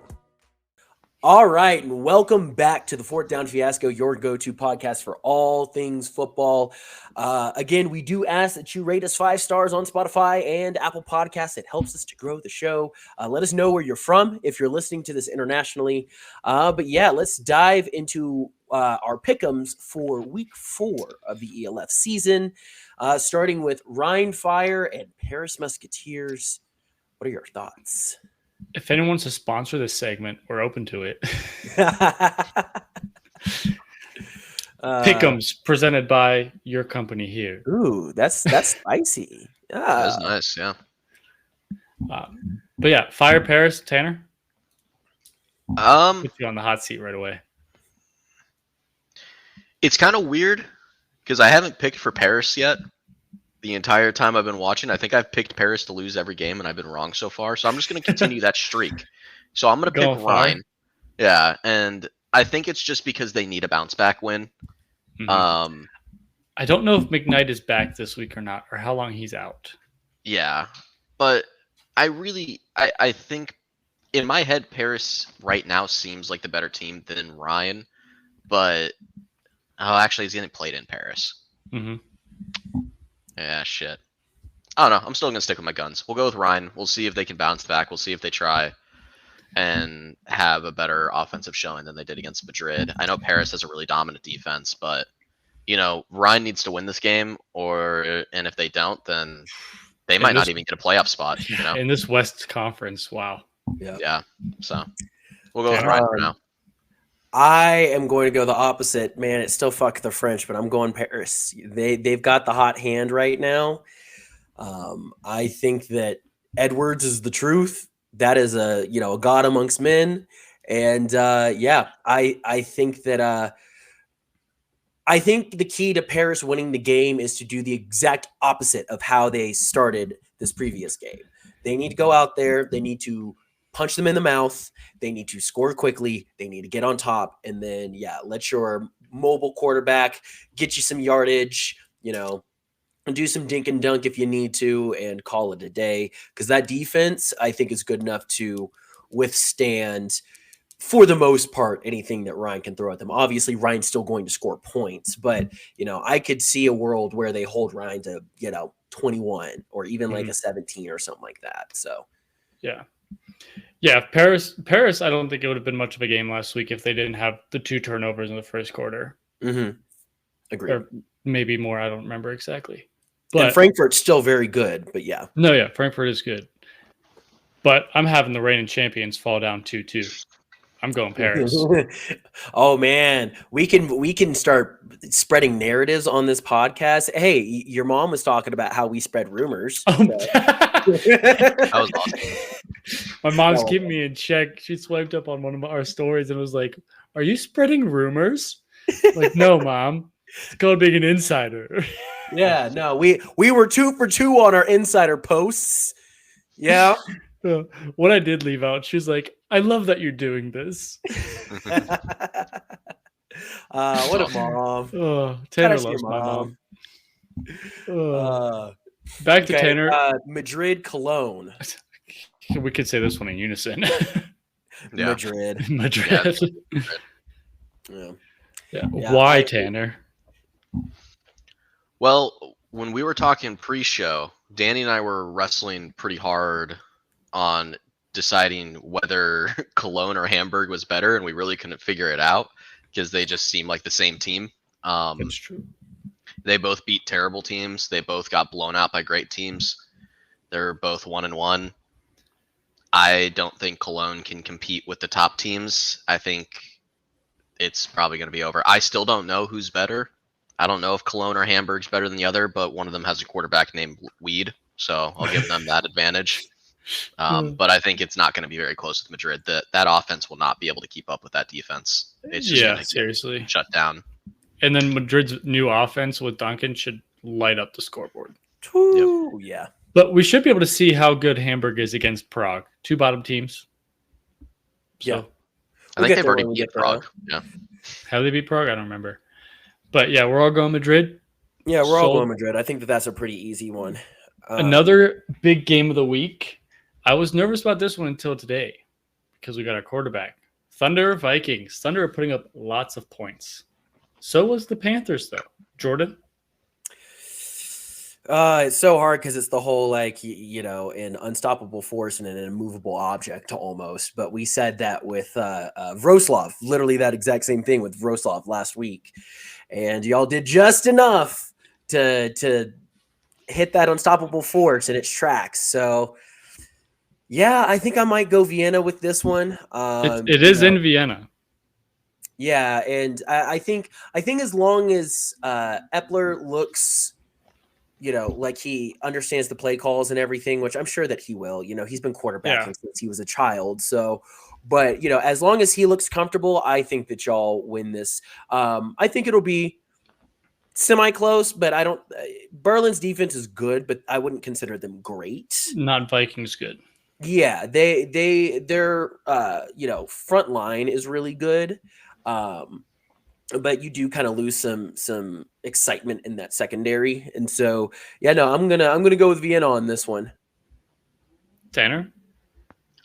All right, and welcome back to the Fourth Down Fiasco, your go-to podcast for all things football. Again, we do ask that you rate us 5 stars on Spotify and Apple Podcasts. It helps us to grow the show. Let us know where you're from if you're listening to this internationally. But yeah, let's dive into our pick'ems for Week 4 of the ELF season, starting with Rhine Fire and Paris Musketeers. What are your thoughts? If anyone wants to sponsor this segment, we're open to it. Pick'ems presented by your company here. Ooh, that's spicy. That's nice, yeah. But yeah, fire Paris, Tanner. Put you on the hot seat right away. It's kind of weird because I haven't picked for Paris yet. The entire time I've been watching, I think I've picked Paris to lose every game, and I've been wrong so far. So I'm just going to continue that streak. So I'm going to pick Rhine. Yeah, and I think it's just because they need a bounce back win. Mm-hmm. I don't know if McKnight is back this week or not, or how long he's out. Yeah, but I think in my head, Paris right now seems like the better team than Rhine. But actually, he's getting played in Paris. Mm-hmm. Yeah, shit. I don't know. I'm still going to stick with my guns. We'll go with Rhine. We'll see if they can bounce back. We'll see if they try and have a better offensive showing than they did against Madrid. I know Paris has a really dominant defense, but, Rhine needs to win this game, and if they don't, then they might not even get a playoff spot. In this West Conference, wow. Yeah. So we'll go with Rhine for now. I am going to go the opposite. Man, it's still fuck the French, but I'm going Paris. They've got the hot hand right now. I think that Edwards is the truth. That is a god amongst men. And I think that I think the key to Paris winning the game is to do the exact opposite of how they started this previous game. They need to go out there. They need to punch them in the mouth. They need to score quickly. They need to get on top. And then, let your mobile quarterback get you some yardage, and do some dink and dunk if you need to and call it a day. Because that defense, I think, is good enough to withstand, for the most part, anything that Ryan can throw at them. Obviously, Ryan's still going to score points. But, I could see a world where they hold Ryan to, 21 or even like a 17 or something like that. So, yeah. Yeah, Paris, I don't think it would have been much of a game last week if they didn't have the 2 turnovers in the first quarter. Mm-hmm. Agreed. Or maybe more, I don't remember exactly. But and Frankfurt's still very good, but yeah. No, yeah, Frankfurt is good. But I'm having the reigning champions fall down 2-2. I'm going Paris. Oh man, we can start spreading narratives on this podcast. Hey, your mom was talking about how we spread rumors. That was awesome. My mom's keeping me in check. She swiped up on one of our stories and was like, "Are you spreading rumors?" Like, no, Mom. It's called being an insider. Yeah, no, we were 2 for 2 on our insider posts. Yeah. What I did leave out, she's like, I love that you're doing this. What a mom. Oh, Shout Tanner out to your loves my mom. Uh, Back to Tanner. Madrid Cologne. We could say this one in unison. Yeah. Madrid. Madrid. Yeah. Why, Tanner? Well, when we were talking pre-show, Danny and I were wrestling pretty hard on deciding whether Cologne or Hamburg was better, and we really couldn't figure it out because they just seem like the same team. That's true. They both beat terrible teams. They both got blown out by great teams. They're both 1-1. I don't think Cologne can compete with the top teams. I think it's probably going to be over. I still don't know who's better. I don't know if Cologne or Hamburg's better than the other, but one of them has a quarterback named Weed, so I'll give them that advantage. But I think it's not going to be very close with Madrid. That offense will not be able to keep up with that defense. It's just going to seriously shut down. And then Madrid's new offense with Duncan should light up the scoreboard. Yep. Yeah. But we should be able to see how good Hamburg is against Prague. 2 bottom teams. So, yeah. I think they've already beat Prague. Yeah. Have they beat Prague? I don't remember. But yeah, we're all going Madrid. Yeah, we're all going Madrid. I think that's a pretty easy one. Another big game of the week. I was nervous about this one until today because we got our quarterback. Thunder Vikings. Thunder are putting up lots of points. So was the Panthers, though. Jordan? It's so hard because it's the whole, like, an unstoppable force and an immovable object almost. But we said that with Vroslav, literally that exact same thing with Vroslav last week. And y'all did just enough to hit that unstoppable force in its tracks. So, yeah, I think I might go Vienna with this one. It is in Vienna. Yeah, and I think as long as Epler looks, like he understands the play calls and everything, which I'm sure that he will. He's been quarterbacking since he was a child. So, but as long as he looks comfortable, I think that y'all win this. I think it'll be semi-close, but I don't. Berlin's defense is good, but I wouldn't consider them great. Not Vikings good. Yeah, their front line is really good. But you do kind of lose some excitement in that secondary, and so I'm gonna go with Vienna on this one. Tanner,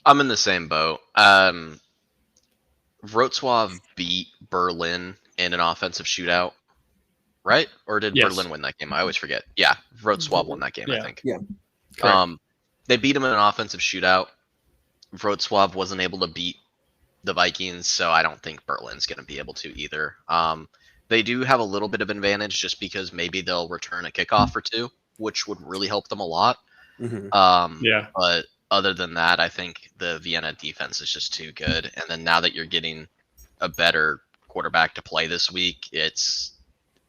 I'm in the same boat. Wrocław beat Berlin in an offensive shootout, right? Or did Berlin win that game? I always forget. Yeah, Wrocław won that game. I think. Yeah. They beat him in an offensive shootout. Wrocław wasn't able to beat the Vikings, so I don't think Berlin's going to be able to either. They do have a little bit of advantage just because maybe they'll return a kickoff or two, which would really help them a lot. But other than that, I think the Vienna defense is just too good. And then now that you're getting a better quarterback to play this week, it's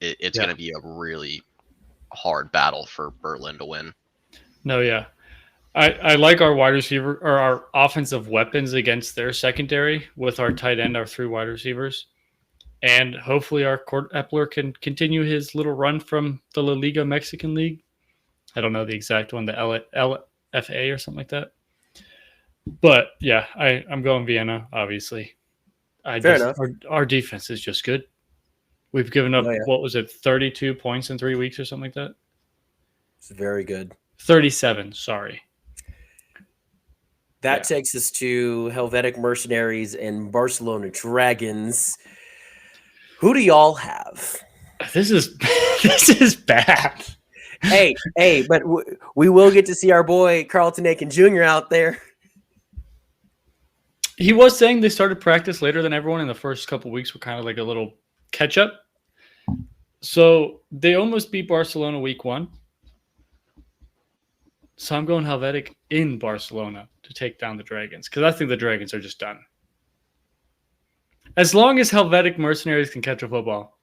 going to be a really hard battle for Berlin to win. No, yeah. I like our wide receiver or our offensive weapons against their secondary with our tight end, our 3 wide receivers. And hopefully our Epler can continue his little run from the La Liga Mexican League. I don't know the exact one, the LFA or something like that. But yeah, I'm going Vienna, obviously. Fair enough. Our defense is just good. We've given up, 32 points in 3 weeks or something like that? It's very good. 37, sorry. That takes us to Helvetic Mercenaries and Barcelona Dragons. Who do y'all have? This is bad. Hey, but we will get to see our boy Carlton Aiken Jr. out there. He was saying they started practice later than everyone, and the first couple weeks were kind of like a little catch-up. So they almost beat Barcelona week 1. So I'm going Helvetic in Barcelona to take down the Dragons because I think the Dragons are just done. As long as Helvetic Mercenaries can catch a football.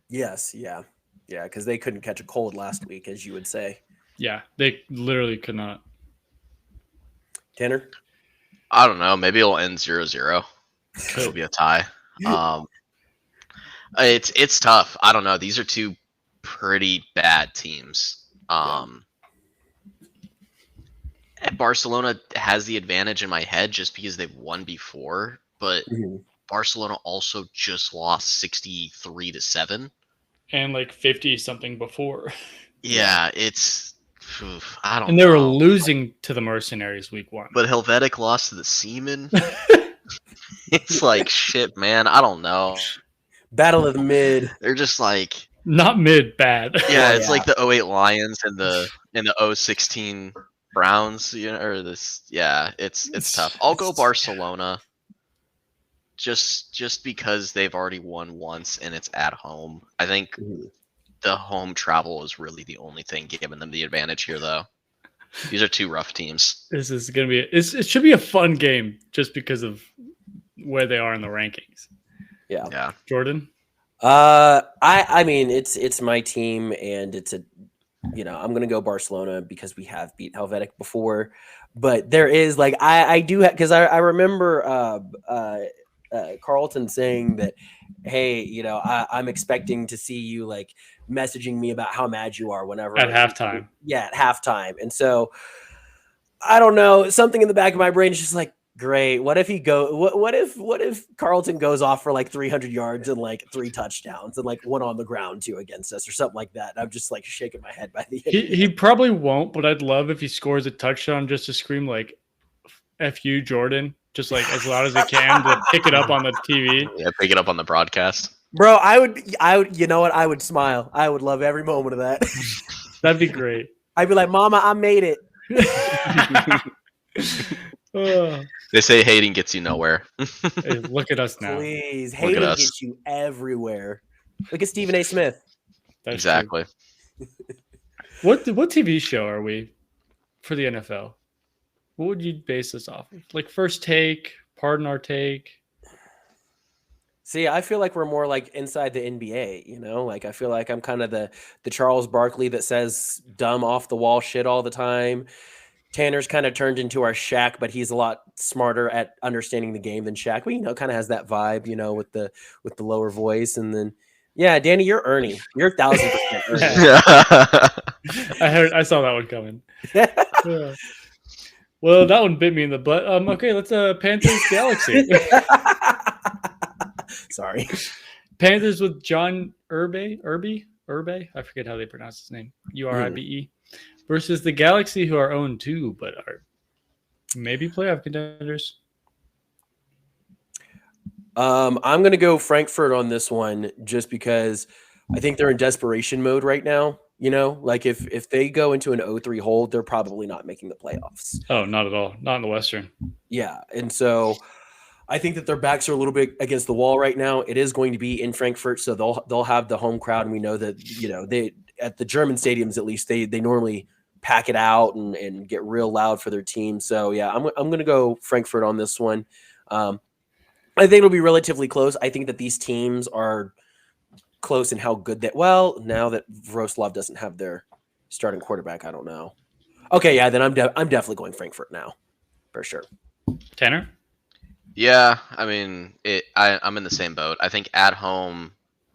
Yes, yeah, because they couldn't catch a cold last week, as you would say. Yeah, they literally could not. Tanner? I don't know. Maybe it'll end 0-0. It'll be a tie. It's tough. I don't know. These are 2 pretty bad teams. And Barcelona has the advantage in my head just because they've won before, but Barcelona also just lost 63-7. And like 50 something before. Yeah, it's I don't know. And they were losing to the Mercenaries week 1. But Helvetic lost to the Seamen. It's like shit, man. I don't know. Battle of the mid. They're just like not mid bad. Yeah, it's like the 08 Lions and the 016 Browns, or this. Yeah, it's tough. I'll go Barcelona. Just because they've already won once and it's at home. I think the home travel is really the only thing giving them the advantage here, though. These are 2 rough teams. This is gonna be. It should be a fun game just because of where they are in the rankings. Yeah. Jordan. I mean it's my team, and it's I'm gonna go Barcelona because we have beat Helvetic before, but there is like I do because I remember Carlton saying that, hey, I'm expecting to see you like messaging me about how mad you are whenever at halftime. Yeah, at halftime, and so I don't know, something in the back of my brain is just like, great. What if what if Carlton goes off for like 300 yards and like 3 touchdowns and like 1 on the ground too against us or something like that? I'm just like shaking my head by the end. He probably won't, but I'd love if he scores a touchdown just to scream like "F you, Jordan," just like as loud as he can to pick it up on the TV. Yeah, pick it up on the broadcast. Bro, I would. You know what? I would smile. I would love every moment of that. That'd be great. I'd be like, "Mama, I made it." They say hating gets you nowhere. Hey, look at us now. Please, hating gets you everywhere. Look at Stephen A. Smith. That's exactly. What TV show are we for the NFL? What would you base this off of? Like First Take, Pardon Our Take? See, I feel like we're more like inside the NBA, Like I feel like I'm kind of the Charles Barkley that says dumb off the wall shit all the time. Tanner's kind of turned into our Shaq, but he's a lot smarter at understanding the game than Shaq. But kind of has that vibe, with the lower voice. And then, yeah, Danny, you're Ernie. You're 1,000% Ernie. I saw that one coming. Yeah. Well, that one bit me in the butt. Okay, let's Panthers Galaxy. Sorry, Panthers with John Irby. I forget how they pronounce his name. Uribe. Versus the Galaxy, who are 0-2, but are maybe playoff contenders. I'm going to go Frankfurt on this one just because I think they're in desperation mode right now. Like if they go into an 0-3 hold, they're probably not making the playoffs. Oh, not at all. Not in the Western. Yeah, and so I think that their backs are a little bit against the wall right now. It is going to be in Frankfurt, so they'll have the home crowd, and we know that they at the German stadiums at least they normally pack it out and get real loud for their team. So yeah, I'm going to go Frankfurt on this one. I think it'll be relatively close. I think that these teams are close in how good now that Vroslav doesn't have their starting quarterback, I don't know. Okay, yeah, then I'm definitely going Frankfurt now, for sure. Tanner? Yeah, I mean, I'm in the same boat. I think at home,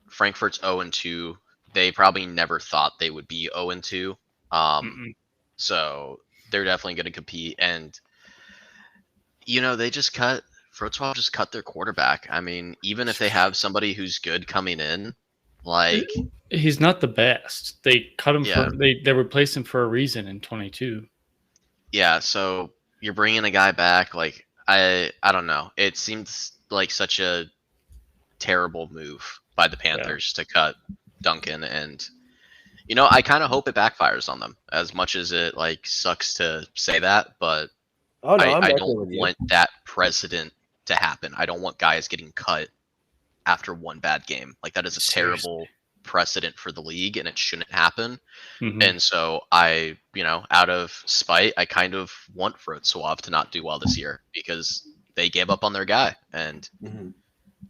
Frankfurt's 0-2. They probably never thought they would be 0-2. So they're definitely going to compete. And, they just Wrocław just cut their quarterback. I mean, even if they have somebody who's good coming in, like... He's not the best. They cut him they replaced him for a reason in 22. Yeah, so you're bringing a guy back, like, I don't know. It seems like such a terrible move by the Panthers to cut Duncan, and I kind of hope it backfires on them, as much as it like sucks to say that, but I don't want that precedent to happen. I don't want guys getting cut after one bad game. Like that is a terrible precedent for the league, and it shouldn't happen. And so I, out of spite, I kind of want Wrocław to not do well this year because they gave up on their guy, and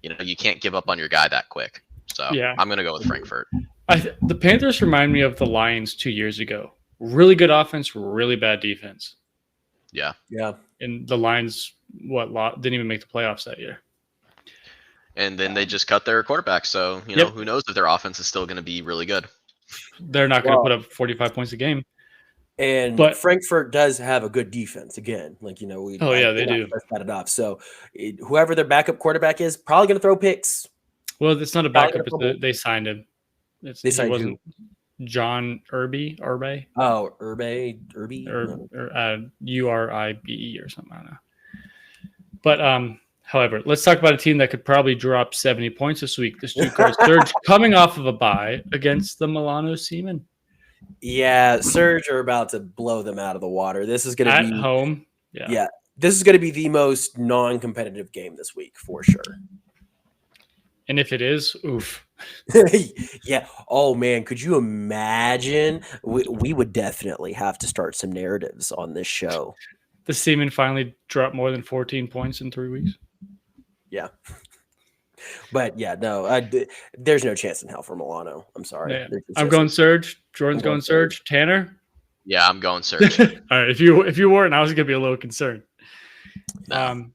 you can't give up on your guy that quick. So I'm going to go with Frankfurt. The Panthers remind me of the Lions 2 years ago. Really good offense, really bad defense. Yeah. And the Lions, didn't even make the playoffs that year. And then they just cut their quarterback. So, who knows if their offense is still going to be really good. they're not going to put up 45 points a game. And Frankfurt does have a good defense again. Like, they do. That enough. So whoever their backup quarterback is, probably going to throw picks. Well, it's not a backup. They signed him. They signed who? John Irby. Oh, Urbe. Uribe or something. I don't know. But however, let's talk about a team that could probably drop 70 points this week. The Stuttgart Surge coming off of a bye against the Milano Seamen. Yeah, Surge are about to blow them out of the water. This is going to be at home. Yeah, this is going to be the most non-competitive game this week for sure. And if it is, oof. Yeah. Oh man, could you imagine? We would definitely have to start some narratives on this show. The Seamen finally dropped more than 14 points in 3 weeks. Yeah. But yeah, no, there's no chance in hell for Milano. I'm sorry. Yeah. I'm going Surge. Jordan's going Surge. Tanner? Yeah, I'm going Surge. All right. If you weren't, I was going to be a little concerned. No.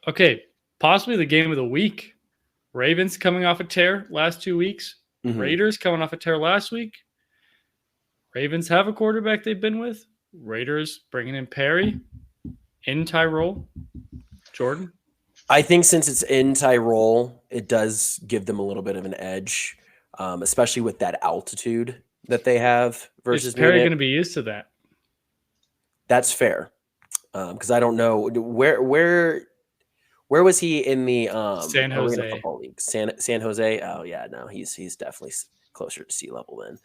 Okay. Possibly the game of the week. Ravens coming off a tear last 2 weeks. Mm-hmm. Raiders coming off a tear last week. Ravens have a quarterback they've been with. Raiders bringing in Perry in Tyrol. Jordan? I think since it's in Tyrol, it does give them a little bit of an edge, especially with that altitude that they have versus Is Perry going to be used to that? That's fair. Because I don't know where was he in the San Jose Arena Football League? San Jose. Oh yeah, no, he's definitely closer to sea level then.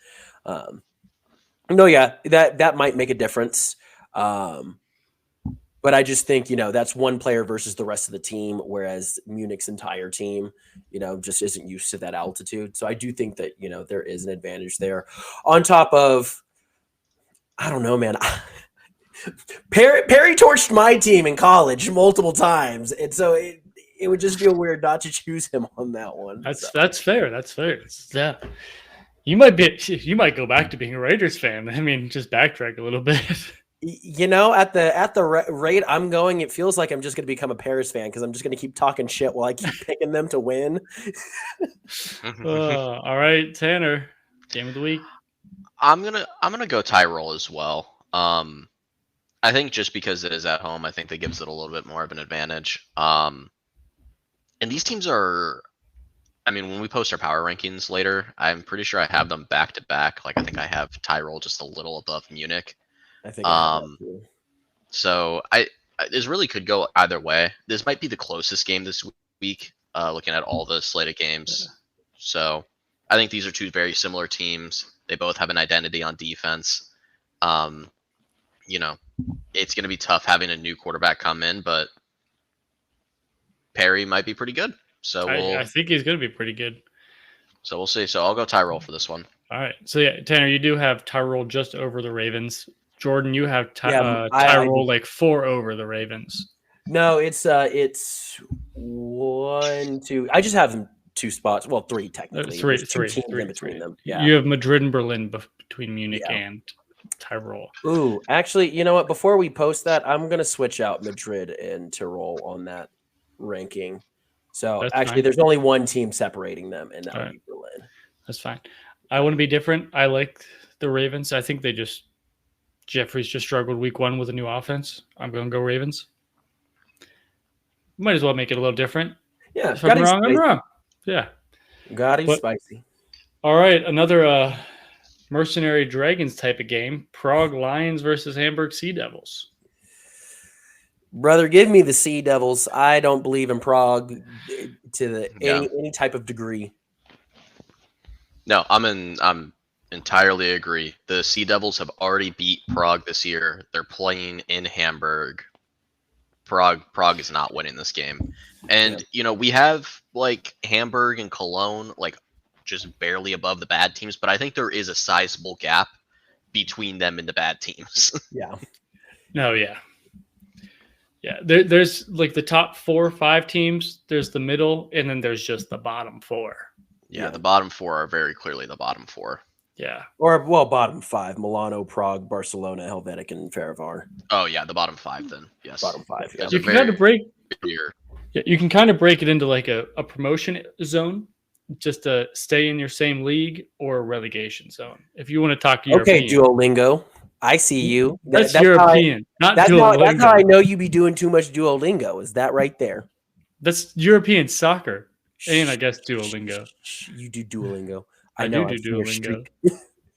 No, yeah, that might make a difference. But I just think, that's one player versus the rest of the team, whereas Munich's entire team, just isn't used to that altitude. So I do think that, there is an advantage there. On top of, I don't know, man. Perry torched my team in college multiple times. And so it would just feel weird not to choose him on that one. That's fair. That's fair. Yeah. You might go back to being a Raiders fan. I mean, just backtrack a little bit. At the rate I'm going, it feels like I'm just going to become a Paris fan because I'm just going to keep talking shit while I keep picking them to win. All right, Tanner, game of the week. I'm gonna go Tyrol as well. I think just because it is at home, I think that gives it a little bit more of an advantage. And these teams are, when we post our power rankings later, I'm pretty sure I have them back to back. Like I think I have Tyrol just a little above Munich. I think so this really could go either way. This might be the closest game this week, looking at all the slated games. Yeah. So I think these are two very similar teams. They both have an identity on defense. It's going to be tough having a new quarterback come in, but Perry might be pretty good. So I think he's going to be pretty good. So we'll see. So I'll go Tyrol for this one. All right. So yeah, Tanner, you do have Tyrol just over the Ravens. Jordan, you have Tyrol like 4 over the Ravens. No, it's 1, 2. I just have them 2 spots. Well, 3 technically. Three teams in between them. Yeah. You have Madrid and Berlin between Munich and Tyrol. Ooh, actually, you know what? Before we post that, I'm going to switch out Madrid and Tyrol on that ranking. So That's actually, fine. There's only one team separating them, and that would be Berlin. That's fine. I want to be different. I like the Ravens. I think Jeffries just struggled week 1 with a new offense. I'm going to go Ravens. Might as well make it a little different. Yeah. If I'm wrong, I'm wrong. Yeah. Gotti's spicy. All right. Another Mercenary Dragons type of game. Prague Lions versus Hamburg Sea Devils. Brother, give me the Sea Devils. I don't believe in Prague to any type of degree. No, I'm entirely agree. The Sea Devils have already beat Prague this year. They're playing in Hamburg. Prague is not winning this game. And we have like Hamburg and Cologne like just barely above the bad teams, but I think there is a sizable gap between them and the bad teams. Yeah. No, yeah. Yeah, there's like the top 4 or 5 teams, there's the middle, and then there's just the bottom 4. Yeah, the bottom 4 are very clearly the bottom 4. Yeah. Or, bottom 5, Milano, Prague, Barcelona, Helvetic, and Farivar. Oh, yeah, the bottom 5 then, yes. Bottom 5, yeah. You can kind of break it into like a promotion zone. just to stay in your same league or relegation zone. If you want to talk Okay, European. Duolingo. I see you. That's European, not Duolingo. That's how I know you be doing too much Duolingo. Is that right there? That's European soccer. And I guess Duolingo. You do Duolingo. I know. do Duolingo.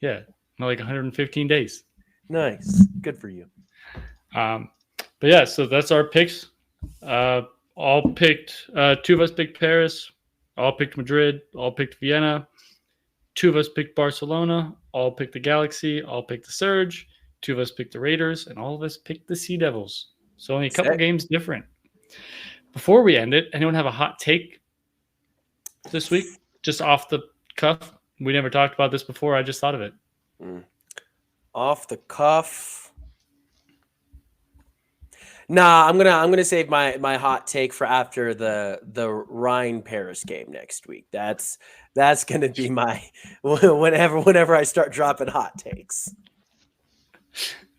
Yeah. Like 115 days. Nice. Good for you. But yeah, so that's our picks. All picked. Two of us picked Paris. All picked Madrid. All picked Vienna. Two of us picked Barcelona. All picked the Galaxy. All picked the Surge. Two of us picked the Raiders. And all of us picked the Sea Devils. So only a couple games different. Before we end it, anyone have a hot take this week? Just off the cuff. We never talked about this before. I just thought of it. Off the cuff. Nah, I'm gonna save my hot take for after the Rhine Paris game next week. That's gonna be my whenever I start dropping hot takes.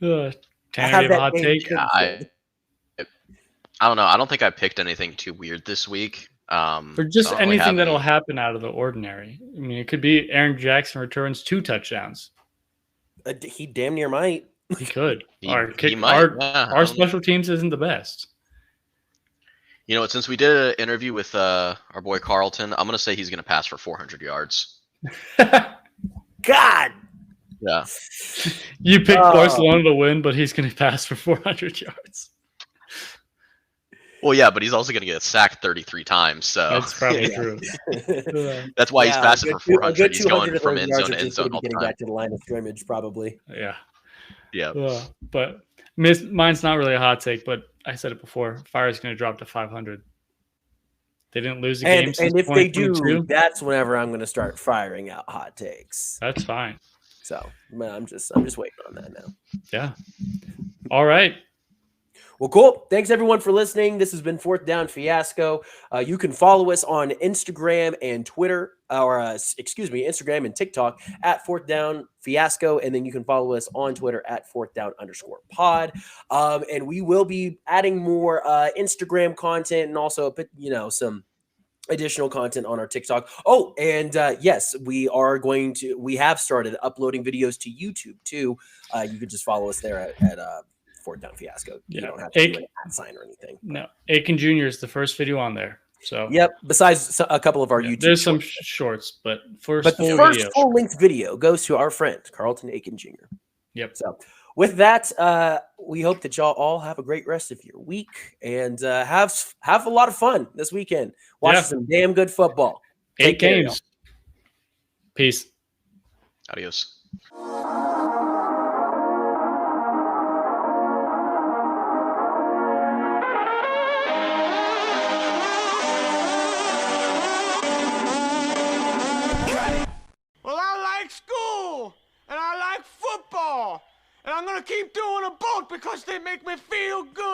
Tanner, you have a hot take? I don't know. I don't think I picked anything too weird this week. Or just anything that'll happen out of the ordinary. I mean, it could be Aaron Jackson returns 2 touchdowns. He damn near might. He could. He might. Our special teams isn't the best. You know what? Since we did an interview with our boy Carlton, I'm going to say he's going to pass for 400 yards. God. Yeah. You picked Barcelona to win, but he's going to pass for 400 yards. Well, yeah, but he's also going to get sacked 33 times. So that's probably true. That's why he's passing for 400. He's going from end zone to end zone all the time. Back to the line of scrimmage, probably. Yeah. Yeah. But mine's not really a hot take, but I said it before. Fire's going to drop to 500. They didn't lose a game since and if they 2022. do, that's whenever I'm going to start firing out hot takes. That's fine. So I'm just waiting on that now. Yeah. All right. Well, cool. Thanks, everyone, for listening. This has been Fourth Down Fiasco. You can follow us on Instagram and Twitter, Instagram and TikTok at Fourth Down Fiasco, and then you can follow us on Twitter at @4thdown_pod. And we will be adding more Instagram content and also, some additional content on our TikTok. Oh, and yes, we have started uploading videos to YouTube too. You could just follow us there at Fourth Down Fiasco. Yeah. You don't have to do an @ sign or anything. No, Aiken Jr. is the first video on there. So yep. Besides a couple of our YouTube, there's some shorts, but the first full length video goes to our friend Carlton Aiken Jr. Yep. So with that, we hope that y'all all have a great rest of your week and have a lot of fun this weekend. Watch some damn good football. 8 games. Peace. Adios. Well, I like school, and I like football, and I'm gonna keep doing them both because they make me feel good.